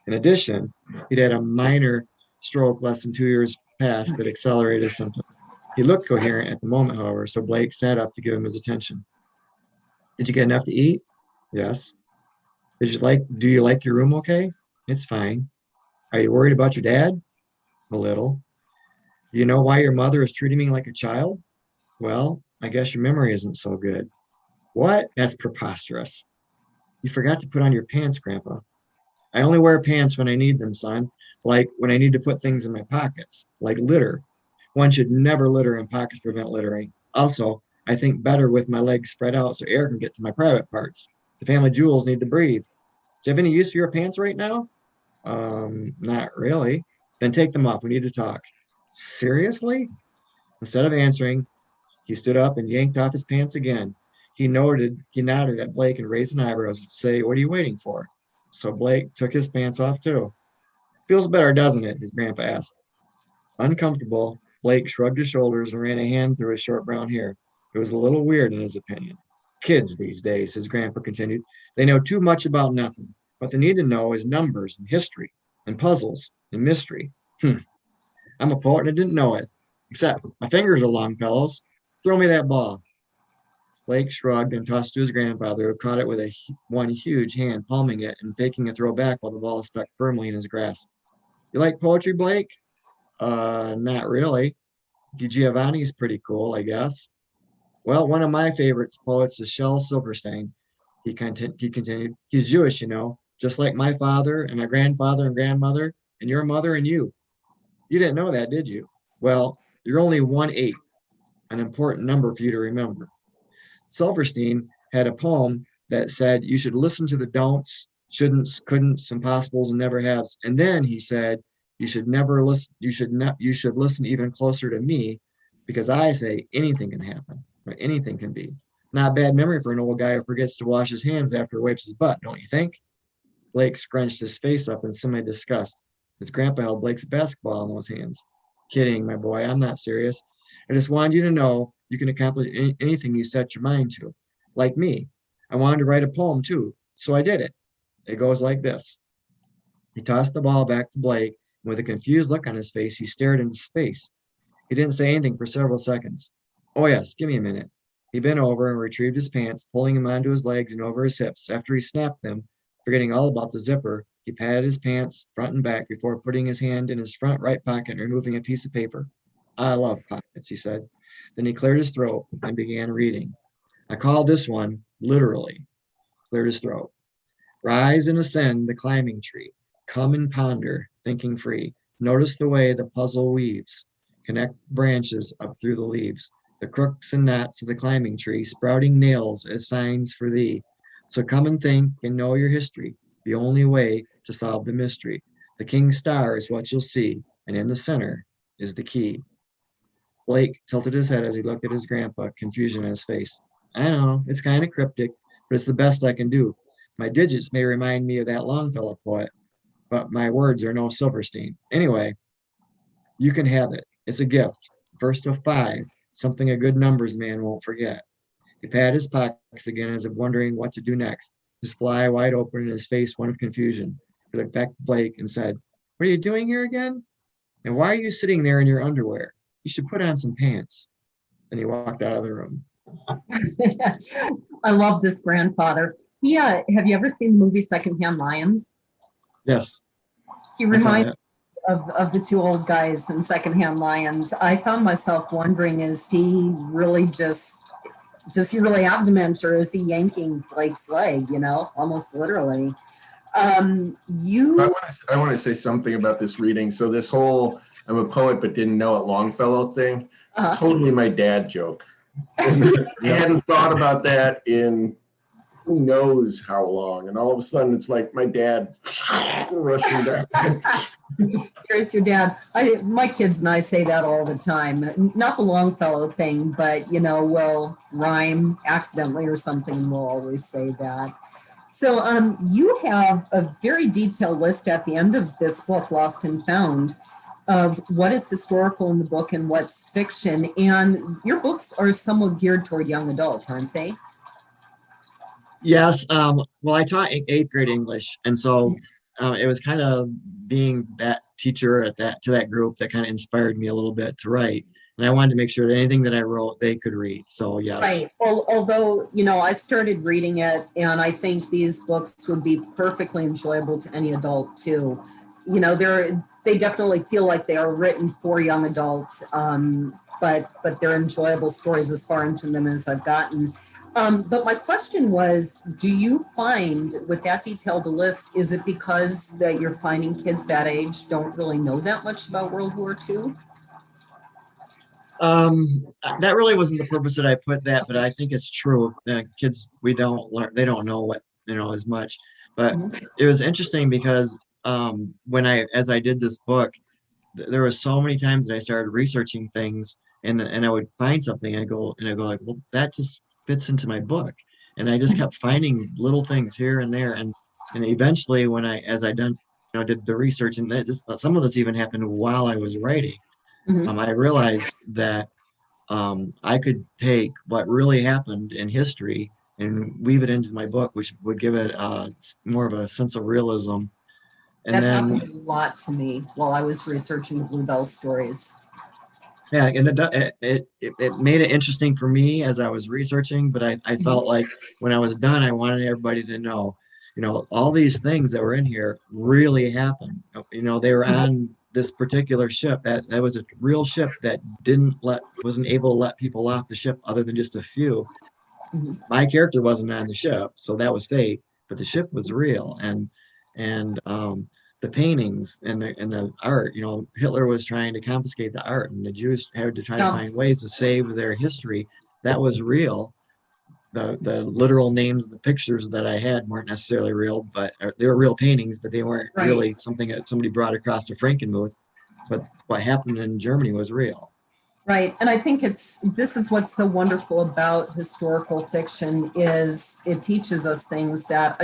Speaker 5: In addition, he'd had a minor stroke less than 2 years past that accelerated his symptoms. He looked coherent at the moment, however, so Blake sat up to give him his attention. "Did you get enough to eat?" "Yes." Do you like your room okay?" "It's fine." "Are you worried about your dad?" "A little." "Do you know why your mother is treating me like a child?" "Well, I guess your memory isn't so good." "What? That's preposterous." "You forgot to put on your pants, Grandpa." "I only wear pants when I need them, son. Like when I need to put things in my pockets, like litter. One should never litter in pockets to prevent littering. Also, I think better with my legs spread out so air can get to my private parts. The family jewels need to breathe. Do you have any use for your pants right now?" Not really." "Then take them off. We need to talk." "Seriously?" Instead of answering, he stood up and yanked off his pants again. He nodded at Blake and raised an eyebrow to say, "What are you waiting for?" So Blake took his pants off too. "Feels better, doesn't it?" his grandpa asked. Uncomfortable, Blake shrugged his shoulders and ran a hand through his short brown hair. It was a little weird in his opinion. "Kids these days," his grandpa continued, "they know too much about nothing. What they need to know is numbers and history and puzzles and mystery. I'm a poet and I didn't know it. Except my fingers are long, fellows. Throw me that ball. Blake shrugged and tossed to his grandfather, who caught it with one huge hand, palming it and faking a throw back while the ball stuck firmly in his grasp. You like poetry, Blake? Not really. Giovanni's pretty cool, I guess. Well, one of my favorite poets is Shel Silverstein. He continued. He's Jewish, you know, just like my father and my grandfather and grandmother and your mother and you. You didn't know that, did you? Well, you're only 1/8, an important number for you to remember. Silverstein had a poem that said you should listen to the don'ts, shouldn'ts, couldn'ts, impossibles, and never haves. And then he said you should never listen. You should listen even closer to me, because I say anything can happen, or anything can be. Not bad memory for an old guy who forgets to wash his hands after he wipes his butt, don't you think? Blake scrunched his face up in semi-disgust. His grandpa held Blake's basketball in those hands. Kidding, my boy. I'm not serious. I just wanted you to know you can accomplish anything you set your mind to. Like me. I wanted to write a poem too, so I did it. It goes like this. He tossed the ball back to Blake, and with a confused look on his face, he stared into space. He didn't say anything for several seconds. Oh yes, give me a minute. He bent over and retrieved his pants, pulling him onto his legs and over his hips. After he snapped them, forgetting all about the zipper, he patted his pants front and back before putting his hand in his front right pocket and removing a piece of paper. I love pockets, he said. Then he cleared his throat and began reading. I call this one, literally, cleared his throat. Rise and ascend the climbing tree. Come and ponder, thinking free. Notice the way the puzzle weaves. Connect branches up through the leaves. The crooks and knots of the climbing tree, sprouting nails as signs for thee. So come and think and know your history, the only way to solve the mystery. The king's star is what you'll see, and in the center is the key. Blake tilted his head as he looked at his grandpa, confusion in his face. I know, it's kind of cryptic, but it's the best I can do. My digits may remind me of that Longfellow poet, but my words are no Silverstein. Anyway, you can have it. It's a gift. First of 5, something a good numbers man won't forget. He patted his pockets again as if wondering what to do next, his fly wide open and his face one of confusion. He looked back to Blake and said, What are you doing here again? And why are you sitting there in your underwear? You should put on some pants. And he walked out of the room.
Speaker 4: I love this grandfather. Yeah, have you ever seen the movie Secondhand Lions?
Speaker 5: Yes.
Speaker 4: He reminds me of the two old guys in Secondhand Lions. I found myself wondering, does he really have dementia, or is he yanking Blake's leg, almost literally?
Speaker 3: I want to say something about this reading. So this whole I'm a poet but didn't know it Longfellow thing, it's totally my dad joke. I hadn't thought about that in who knows how long, and all of a sudden it's like my dad rushing down.
Speaker 4: Here's your dad. My kids and I say that all the time. Not the Longfellow thing, but we'll rhyme accidentally or something. We'll always say that. So you have a very detailed list at the end of this book, Lost and Found, of what is historical in the book and what's fiction. And your books are somewhat geared toward young adult, aren't they?
Speaker 5: Yes. Well, I taught 8th grade English, and so it was kind of being that teacher to that group that kind of inspired me a little bit to write. And I wanted to make sure that anything that I wrote, they could read. So, yes.
Speaker 4: Right. Although, I started reading it, and I think these books would be perfectly enjoyable to any adult, too. They definitely feel like they are written for young adults, but they're enjoyable stories as far into them as I've gotten. But my question was, do you find with that detailed a list, is it because that you're finding kids that age don't really know that much about World War II?
Speaker 5: That really wasn't the purpose that I put that, but I think it's true. Kids, they don't know what, as much. But it was interesting because as I did this book, there were so many times that I started researching things, and I would find something, and I go like, well, that just fits into my book. And I just kept finding little things here and there, and eventually when did the research, and some of this even happened while I was writing. I realized that I could take what really happened in history and weave it into my book, which would give it more of a sense of realism. And
Speaker 4: that happened a lot to me while I was researching the Bluebell stories.
Speaker 5: Yeah, and it made it interesting for me as I was researching, but I felt like when I was done, I wanted everybody to know, all these things that were in here really happened. They were on this particular ship that was a real ship that wasn't able to let people off the ship other than just a few.
Speaker 4: Mhm.
Speaker 5: My character wasn't on the ship, so that was fake, but the ship was real. And the paintings and the art, Hitler was trying to confiscate the art, and the Jews had to try to
Speaker 4: Yeah,
Speaker 5: find ways to save their history. That was real. The literal names of the pictures that I had weren't necessarily real, but they were real paintings, but they weren't
Speaker 4: right.
Speaker 5: really something that somebody brought across to Frankenmuth. But what happened in Germany was real.
Speaker 4: Right. And I think this is what's so wonderful about historical fiction is it teaches us things that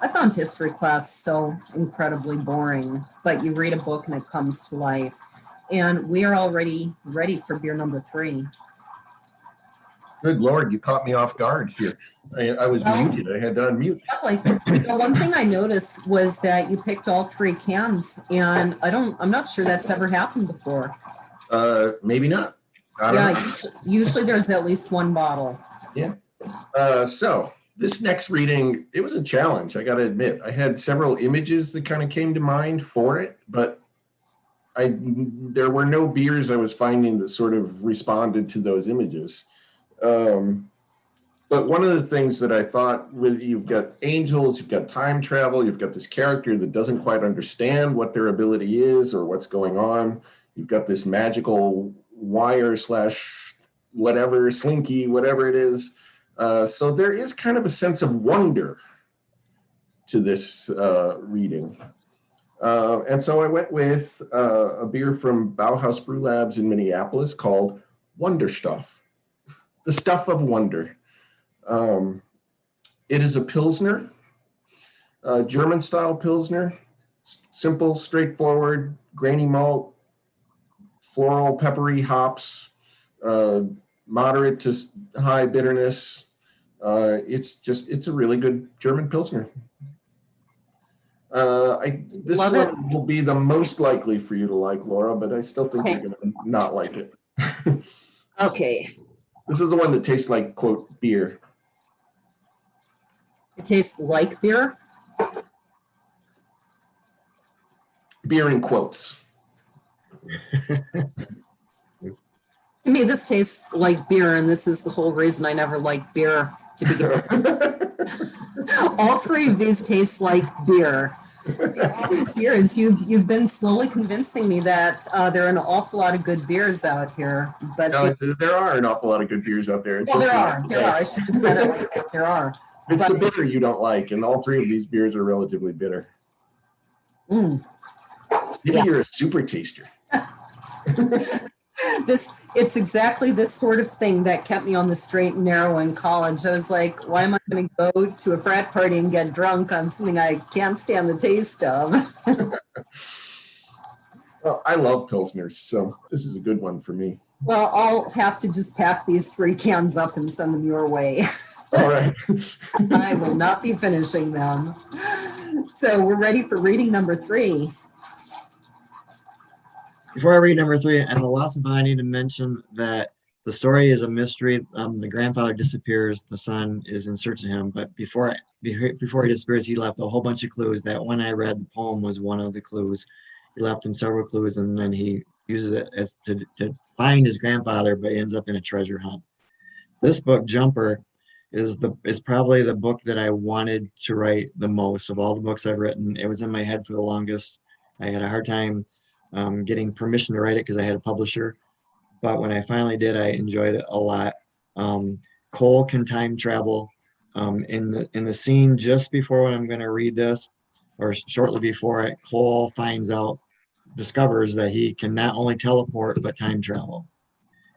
Speaker 4: I found history class so incredibly boring, but you read a book and it comes to life. And we are already ready for beer number 3.
Speaker 3: Good Lord, you caught me off guard here. I was
Speaker 4: Well,
Speaker 3: muted. I had to unmute.
Speaker 4: definitely. One thing I noticed was that you picked all 3 cans, and I'm not sure that's ever happened before.
Speaker 3: Maybe not. I don't know.
Speaker 4: Usually there's at least 1 bottle.
Speaker 3: Yeah. So this next reading, it was a challenge, I got to admit. I had several images that kind of came to mind for it, but there were no beers I was finding that sort of responded to those images. But one of the things that I thought, you've got angels, you've got time travel, you've got this character that doesn't quite understand what their ability is or what's going on. You've got this magical wire / whatever, slinky, whatever it is. So there is kind of a sense of wonder to this reading. And so I went with a beer from Bauhaus Brew Labs in Minneapolis called Wonderstuff, the stuff of wonder. It is a Pilsner, German-style Pilsner, simple, straightforward, grainy malt, floral, peppery hops, moderate to high bitterness. It's a really good German Pilsner. This
Speaker 4: Love
Speaker 3: one
Speaker 4: it.
Speaker 3: will be the most likely for you to like, Laura, but I still think
Speaker 4: Okay.
Speaker 3: you're going to not like it.
Speaker 1: Okay.
Speaker 3: This is the one that tastes like, quote, beer.
Speaker 4: It tastes like beer.
Speaker 3: Beer in quotes.
Speaker 4: To me, this tastes like beer, and this is the whole reason I never liked beer to begin with. All 3 of these taste like beer. All these years, you've been slowly convincing me that there are an awful lot of good beers out here. But
Speaker 3: No, there are an awful lot of good beers out there. It's
Speaker 4: well,
Speaker 3: just
Speaker 4: there are. I should have said it like that. There are.
Speaker 3: It's the
Speaker 4: But
Speaker 3: bitter you don't like, and all 3 of these beers are relatively bitter.
Speaker 4: mm,
Speaker 3: Maybe
Speaker 4: Yeah.
Speaker 3: you're a super taster.
Speaker 4: it's exactly this sort of thing that kept me on the straight and narrow in college. I was like, why am I going to go to a frat party and get drunk on something I can't stand the taste of?
Speaker 3: Well, I love Pilsners, so this is a good one for me.
Speaker 4: Well, I'll have to just pack these 3 cans up and send them your way.
Speaker 3: All right.
Speaker 4: I will not be finishing them. So we're ready for reading number 3.
Speaker 5: Before I read number 3, and the last of all, I need to mention that the story is a mystery. The grandfather disappears. The son is in search of him. But before he disappears, he left a whole bunch of clues. That one I read, the poem, was one of the clues. He left him several clues, and then he uses it as to find his grandfather, but he ends up in a treasure hunt. This book, Jumper, is probably the book that I wanted to write the most of all the books I've written. It was in my head for the longest. I had a hard time getting permission to write it because I had a publisher. But when I finally did, I enjoyed it a lot. Cole can time travel. In the scene just before when I'm going to read this, or shortly before it, Cole discovers that he can not only teleport but time travel.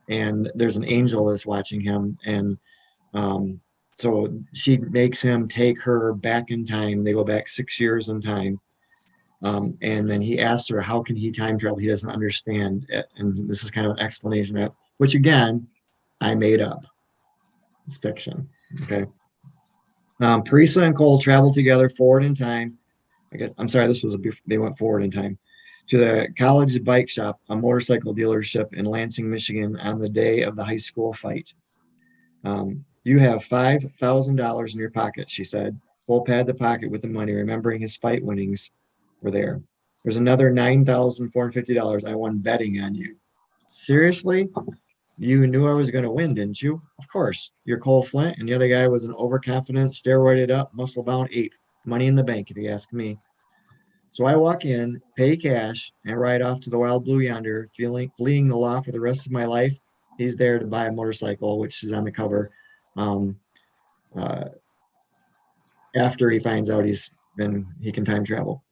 Speaker 5: And there's an angel that's watching him, and so she makes him take her back in time. They go back 6 years in time. And then he asks her, how can he time travel? He doesn't understand it. And this is kind of an explanation of it, which again, I made up. It's fiction. Okay. Parisa and Cole travel together forward in time. I guess, I'm sorry, they went forward in time. to the college bike shop, a motorcycle dealership in Lansing, Michigan, on the day of the high school fight. You have $5,000 in your pocket, she said. Cole patted the pocket with the money, remembering his fight winnings were there. There's another $9,450 I won betting on you. Seriously? You knew I was going to win, didn't you? Of course. You're Cole Flint, and the other guy was an overconfident, steroided up, muscle-bound ape. Money in the bank, if you ask me. So I walk in, pay cash, and ride off to the wild blue yonder, fleeing the law for the rest of my life. He's there to buy a motorcycle, which is on the cover. After he finds out he can time travel.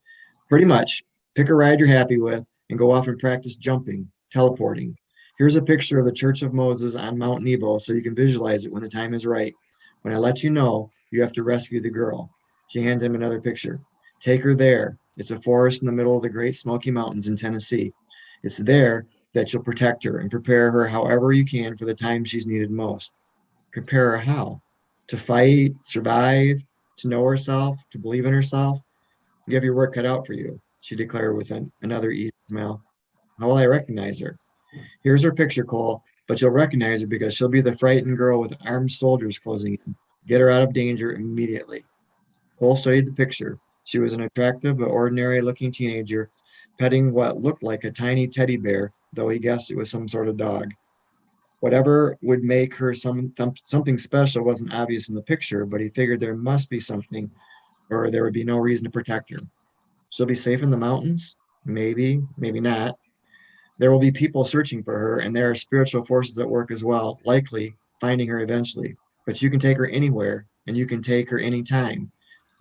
Speaker 5: Pretty much, pick a ride you're happy with and go off and practice jumping, teleporting. Here's a picture of the Church of Moses on Mount Nebo so you can visualize it when the time is right. When I let you know, you have to rescue the girl. She hands him another picture. Take her there. It's a forest in the middle of the Great Smoky Mountains in Tennessee. It's there that you'll protect her and prepare her however you can for the time she's needed most. Prepare her how? To fight, survive, to know herself, to believe in herself. You have your work cut out for you, she declared with another easy smile. How will I recognize her? Here's her picture, Cole, but you'll recognize her because she'll be the frightened girl with armed soldiers closing in. Get her out of danger immediately. Cole studied the picture. She was an attractive but ordinary-looking teenager, petting what looked like a tiny teddy bear, though he guessed it was some sort of dog. Whatever would make her something special wasn't obvious in the picture, but he figured there must be something, or there would be no reason to protect her. She'll be safe in the mountains? Maybe, maybe not. There will be people searching for her, and there are spiritual forces at work as well, likely finding her eventually. But you can take her anywhere, and you can take her anytime.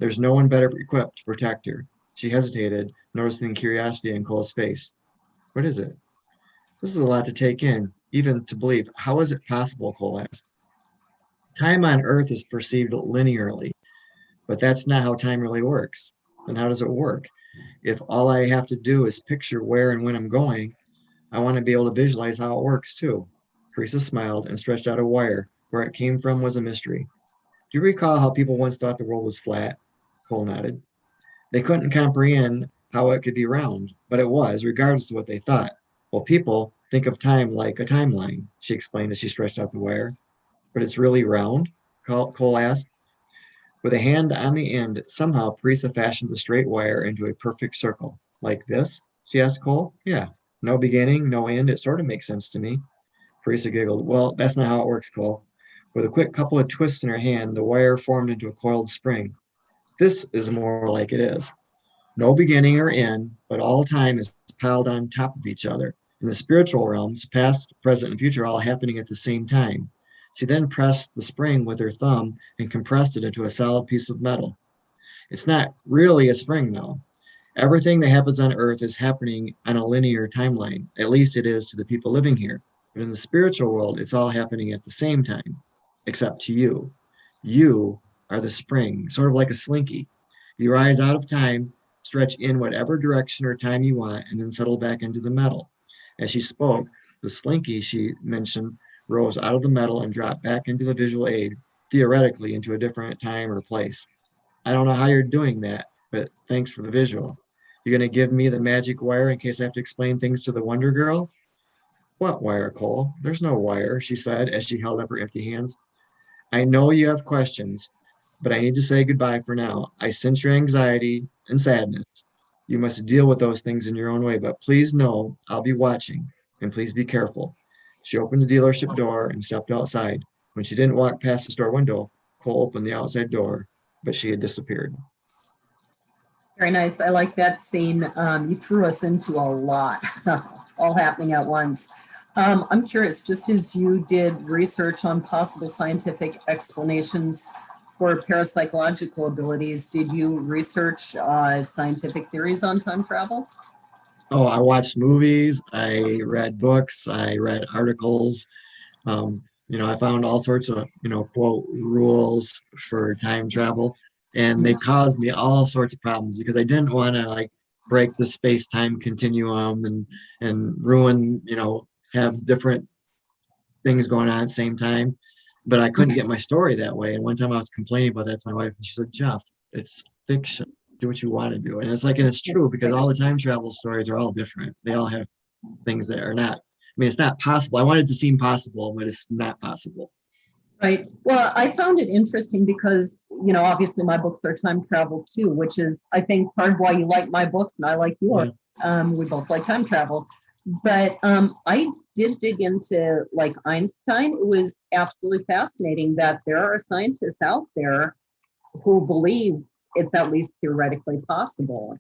Speaker 5: There's no one better equipped to protect her. She hesitated, noticing curiosity in Cole's face. What is it? This is a lot to take in, even to believe. How is it possible, Cole asked. Time on Earth is perceived linearly, but that's not how time really works. Then how does it work? If all I have to do is picture where and when I'm going, I want to be able to visualize how it works too. Teresa smiled and stretched out a wire. Where it came from was a mystery. Do you recall how people once thought the world was flat? Cole nodded. They couldn't comprehend how it could be round, but it was, regardless of what they thought. Well, people think of time like a timeline, she explained as she stretched out the wire. But it's really round? Cole asked. With a hand on the end, somehow Teresa fashioned the straight wire into a perfect circle. Like this? She asked Cole. Yeah. No beginning, no end. It sort of makes sense to me. Teresa giggled. Well, that's not how it works, Cole. With a quick couple of twists in her hand, the wire formed into a coiled spring. This is more like it is. No beginning or end, but all time is piled on top of each other. In the spiritual realms, past, present, and future all happening at the same time. She then pressed the spring with her thumb and compressed it into a solid piece of metal. It's not really a spring, though. Everything that happens on Earth is happening on a linear timeline. At least it is to the people living here. But in the spiritual world, it's all happening at the same time, except to you. You are the spring, sort of like a slinky. You rise out of time, stretch in whatever direction or time you want, and then settle back into the metal. As she spoke, the slinky she mentioned rose out of the metal and dropped back into the visual aid, theoretically into a different time or place. I don't know how you're doing that, but thanks for the visual. You're going to give me the magic wire in case I have to explain things to the Wonder Girl? What wire, Cole? There's no wire, she said as she held up her empty hands. I know you have questions, but I need to say goodbye for now. I sense your anxiety and sadness. You must deal with those things in your own way, but please know I'll be watching, and please be careful. She opened the dealership door and stepped outside. When she didn't walk past the store window, Cole opened the outside door, but she had disappeared.
Speaker 4: Very nice. I like that scene. You threw us into a lot, all happening at once. I'm curious, just as you did research on possible scientific explanations for parapsychological abilities, did you research scientific theories on time travel?
Speaker 5: Oh, I watched movies, I read books, I read articles. I found all sorts of, quote, rules for time travel. And they caused me all sorts of problems because I didn't want to break the space-time continuum and ruin, have different things going on at the same time. But I couldn't get my story that way. And one time I was complaining about that to my wife, and she said, Jeff, it's fiction. do what you want to do. And it's true, because all the time travel stories are all different. They all have things that are not, it's not possible. I want it to seem possible, but it's not possible.
Speaker 4: Right. Well, I found it interesting because, obviously my books are time travel too, which is, I think, part of why you like my books and I like yours. Yeah. We both like time travel. But I did dig into like Einstein. It was absolutely fascinating that there are scientists out there who believe it's at least theoretically possible.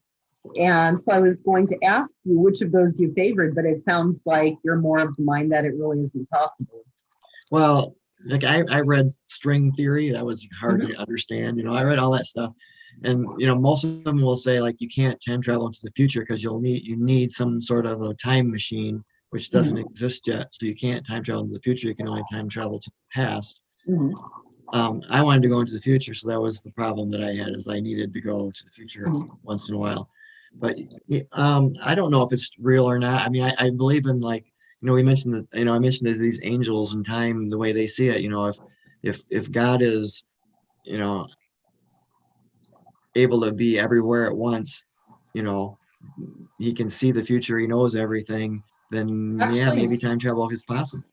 Speaker 4: And so I was going to ask you which of those you favored, but it sounds like you're more of the mind that it really isn't possible.
Speaker 5: Well, like I read string theory. That was hard to understand. I read all that stuff. And, most of them will say like, you can't time travel into the future because you need some sort of a time machine, which doesn't exist yet. So you can't time travel into the future. You can only time travel to the past. I wanted to go into the future. So that was the problem that I had, is I needed to go to the future once in a while. But I don't know if it's real or not. I believe in, like, we mentioned that, I mentioned these angels and time, the way they see it. If God is, able to be everywhere at once, he can see the future, he knows everything, then actually, maybe time travel is possible.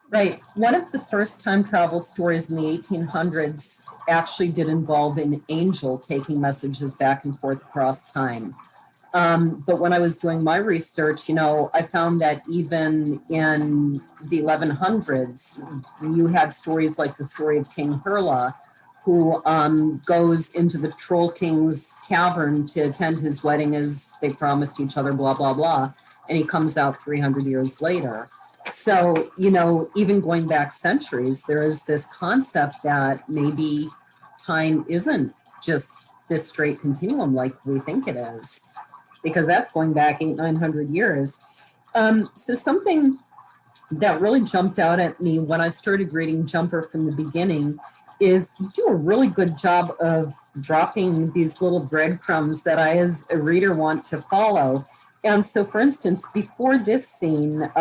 Speaker 4: Right. One of the first time travel stories in the 1800s actually did involve an angel taking messages back and forth across time. But when I was doing my research, I found that even in the 1100s, you had stories like the story of King Hurla, who goes into the Troll King's cavern to attend his wedding as they promised each other, blah, blah, blah. And he comes out 300 years later. So, even going back centuries, there is this concept that maybe time isn't just this straight continuum like we think it is, because that's going back 800-900 years. So something that really jumped out at me when I started reading Jumper from the beginning is you do a really good job of dropping these little breadcrumbs that I, as a reader, want to follow. And so, for instance, before this scene,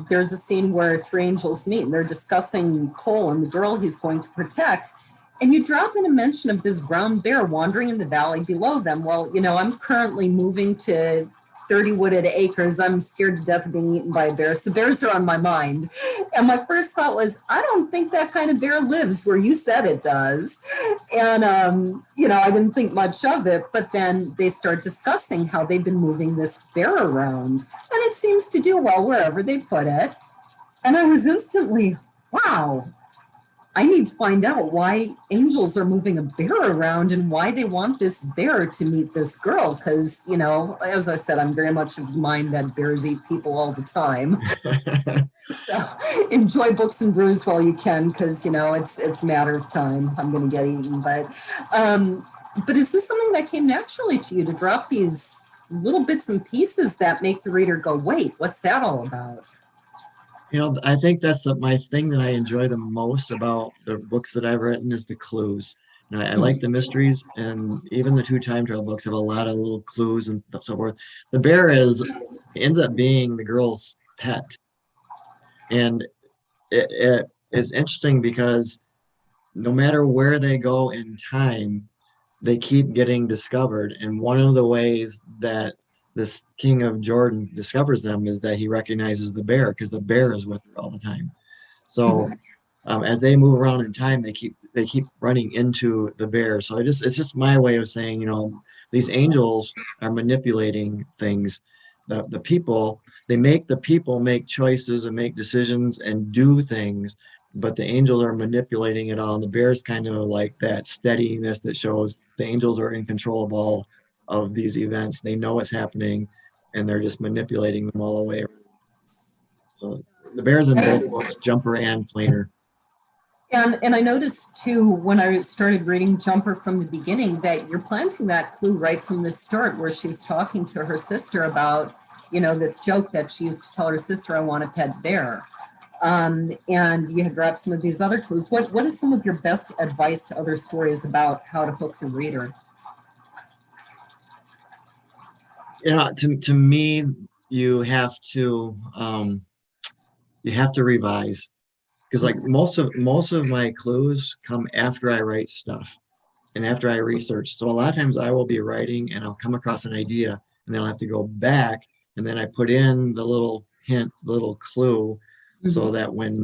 Speaker 4: there's a scene where three angels meet and they're discussing Cole and the girl he's going to protect. And you drop in a mention of this brown bear wandering in the valley below them. Well, I'm currently moving to 30 wooded acres. I'm scared to death of being eaten by a bear. So bears are on my mind. And my first thought was, I don't think that kind of bear lives where you said it does. And, I didn't think much of it. But then they start discussing how they've been moving this bear around. And it seems to do well wherever they put it. And I was instantly, wow, I need to find out why angels are moving a bear around and why they want this bear to meet this girl. Because, as I said, I'm very much of the mind that bears eat people all the time. So enjoy books and brews while you can, because, it's a matter of time. I'm going to get eaten. But is this something that came naturally to you, to drop these little bits and pieces that make the reader go, wait, what's that all about?
Speaker 5: I think that's my thing that I enjoy the most about the books that I've written is the clues. I like the mysteries, and even the two time travel books have a lot of little clues and so forth. The bear ends up being the girl's pet. And it is interesting because no matter where they go in time, they keep getting discovered. And one of the ways that this King of Jordan discovers them is that he recognizes the bear, because the bear is with her all the time. So as they move around in time, they keep running into the bear. So it's just my way of saying, these angels are manipulating things. The people, they make the people make choices and make decisions and do things, but the angels are manipulating it all. And the bear's kind of like that steadiness that shows the angels are in control of all of these events. They know what's happening, and they're just manipulating them all the way. So the bear's in both books, Jumper and Planer.
Speaker 4: And I noticed too, when I started reading Jumper from the beginning, that you're planting that clue right from the start, where she's talking to her sister about, this joke that she used to tell her sister, I want a pet bear. And you had dropped some of these other clues. What is some of your best advice to other stories about how to hook the reader?
Speaker 5: To me, you have to revise, because like most of my clues come after I write stuff. and after I research. So a lot of times I will be writing and I'll come across an idea and then I'll have to go back and then I put in the little hint, the little clue, so that when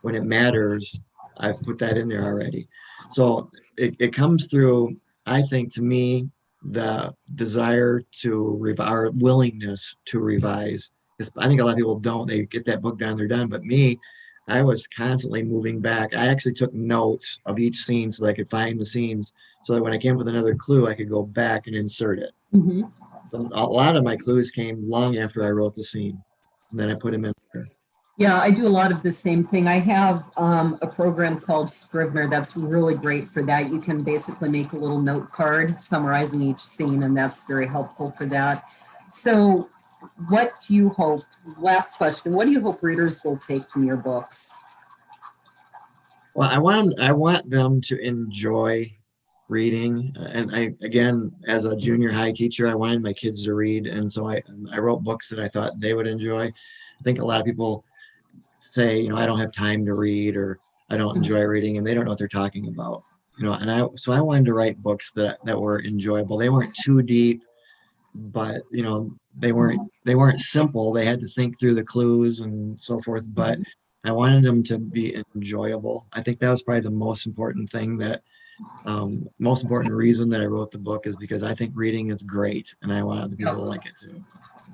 Speaker 5: it matters, I've put that in there already. So it comes through, I think, to me, the desire to revise, our willingness to revise. Because I think a lot of people don't. They get that book done, they're done. But me, I was constantly moving back. I actually took notes of each scene so that I could find the scenes, so that when I came up with another clue, I could go back and insert it. So a lot of my clues came long after I wrote the scene, and then I put them in there.
Speaker 4: Yeah, I do a lot of the same thing. I have a program called Scrivener that's really great for that. You can basically make a little note card summarizing each scene, and that's very helpful for that. So what do you hope, last question, what do you hope readers will take from your books?
Speaker 5: Well, I want them to enjoy reading. And again, as a junior high teacher, I wanted my kids to read. And so I wrote books that I thought they would enjoy. I think a lot of people say, I don't have time to read, or I don't enjoy reading, and they don't know what they're talking about. And I wanted to write books that were enjoyable. They weren't too deep, but they weren't simple. They had to think through the clues and so forth, but I wanted them to be enjoyable. I think that was probably the most important thing, that most important reason that I wrote the book, is because I think reading is great and I want other people to like it too.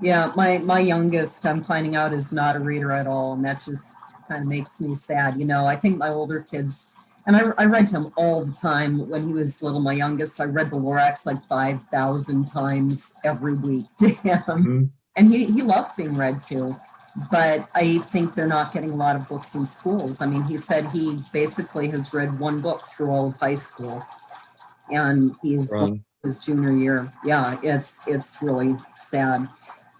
Speaker 4: Yeah, my youngest, I'm finding out, is not a reader at all, and that just kind of makes me sad. I think my older kids, and I read to him all the time when he was little. My youngest, I read the Lorax like 5,000 times every week to him, and he loved being read to. But I think they're not getting a lot of books in schools. I mean, he said he basically has read one book through all of high school, and he's his junior year. Yeah, it's really sad.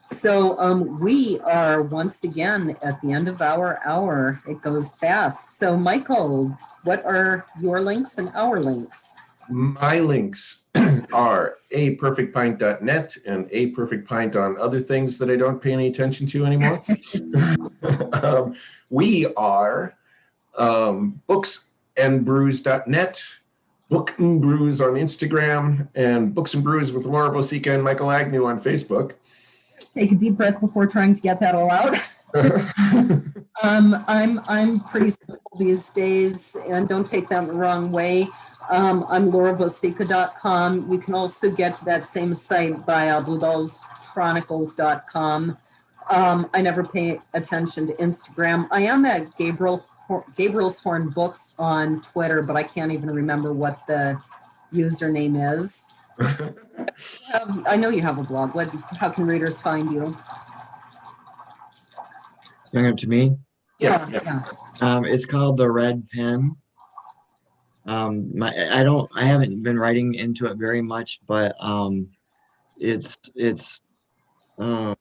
Speaker 4: So we are once again at the end of our hour. It goes fast. So Michael, what are your links and our links?
Speaker 3: My links are aperfectpint.net and aperfectpint on other things that I don't pay any attention to anymore. We are booksandbrews.net, Book and Brews on Instagram, and Books and Brews with Laura Bosica and Michael Agnew on Facebook.
Speaker 4: Take a deep breath before trying to get that all out. I'm pretty simple these days, and don't take that the wrong way. I'm laurabosica.com. You can also get to that same site via bluebellschronicles.com. I never pay attention to Instagram. I am at Gabriel's Horn Books on Twitter, but I can't even remember what the username is. I know you have a blog. How can readers find you?
Speaker 5: Bring it to me?
Speaker 4: Yeah.
Speaker 5: It's called The Red Pen. I haven't been writing into it very much, but it's I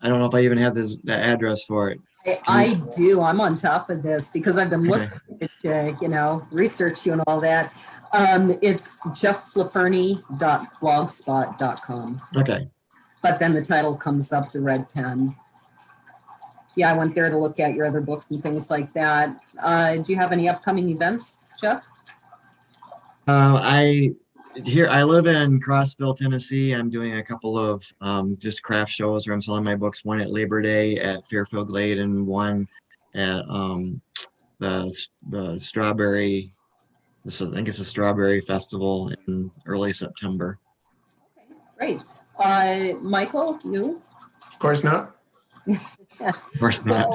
Speaker 5: don't know if I even have the address for it.
Speaker 4: I do. I'm on top of this because I've been looking at research you and all that. It's jefflaferney.blogspot.com.
Speaker 5: Okay.
Speaker 4: But then the title comes up, The Red Pen. Yeah, I went there to look at your other books and things like that. Do you have any upcoming events, Jeff?
Speaker 5: I live in Crossville, Tennessee. I'm doing a couple of just craft shows where I'm selling my books. One at Labor Day at Fairfield Glade, and one at the Strawberry. I think it's a Strawberry Festival in early September.
Speaker 4: Okay, great. Michael, you?
Speaker 3: Of course not.
Speaker 5: Of course not.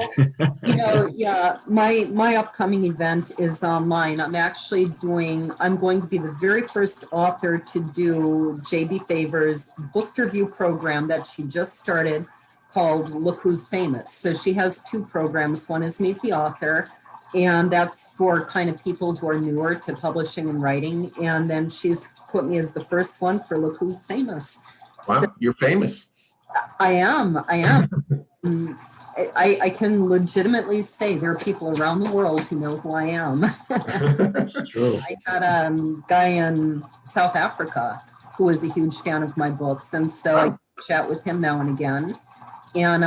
Speaker 4: My upcoming event is online. I'm going to be the very first author to do J.B. Favor's book review program that she just started called Look Who's Famous. So she has two programs. One is Meet the Author, and that's for kind of people who are newer to publishing and writing. And then she's put me as the first one for Look Who's Famous.
Speaker 3: Wow, so, you're famous.
Speaker 4: I am. I can legitimately say there are people around the world who know who I am.
Speaker 5: That's true.
Speaker 4: I had a guy in South Africa who was a huge fan of my books, and so I chat with him now and again. And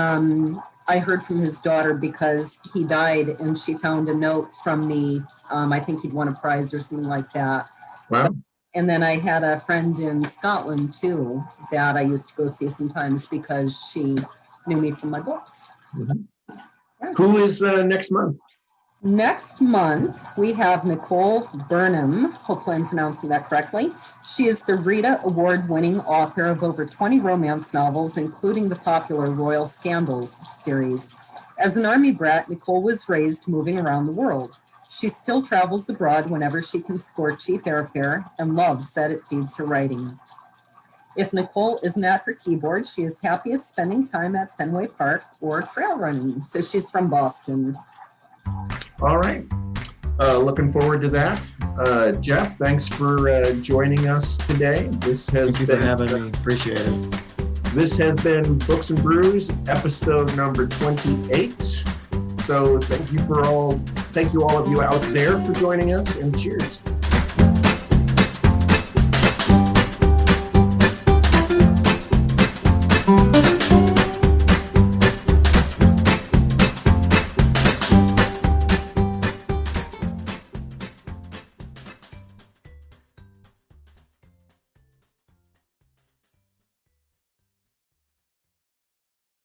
Speaker 4: I heard from his daughter because he died, and she found a note from me. I think he'd won a prize or something like that.
Speaker 3: Wow.
Speaker 4: And then I had a friend in Scotland too that I used to go see sometimes because she knew me from my books.
Speaker 3: Who is next month?
Speaker 4: Next month, we have Nicole Burnham. Hopefully I'm pronouncing that correctly. She is the Rita Award-winning author of over 20 romance novels, including the popular Royal Scandals series. As an army brat, Nicole was raised moving around the world. She still travels abroad whenever she can score cheap airfare and loves that it feeds her writing. If Nicole isn't at her keyboard, she is happiest spending time at Fenway Park or trail running. So she's from Boston.
Speaker 3: All right. Looking forward to that. Jeff, thanks for joining us today.
Speaker 5: Thank you for having me. Appreciate it.
Speaker 3: This has been Books and Brews, episode number 28. So thank you all of you out there for joining us, and cheers.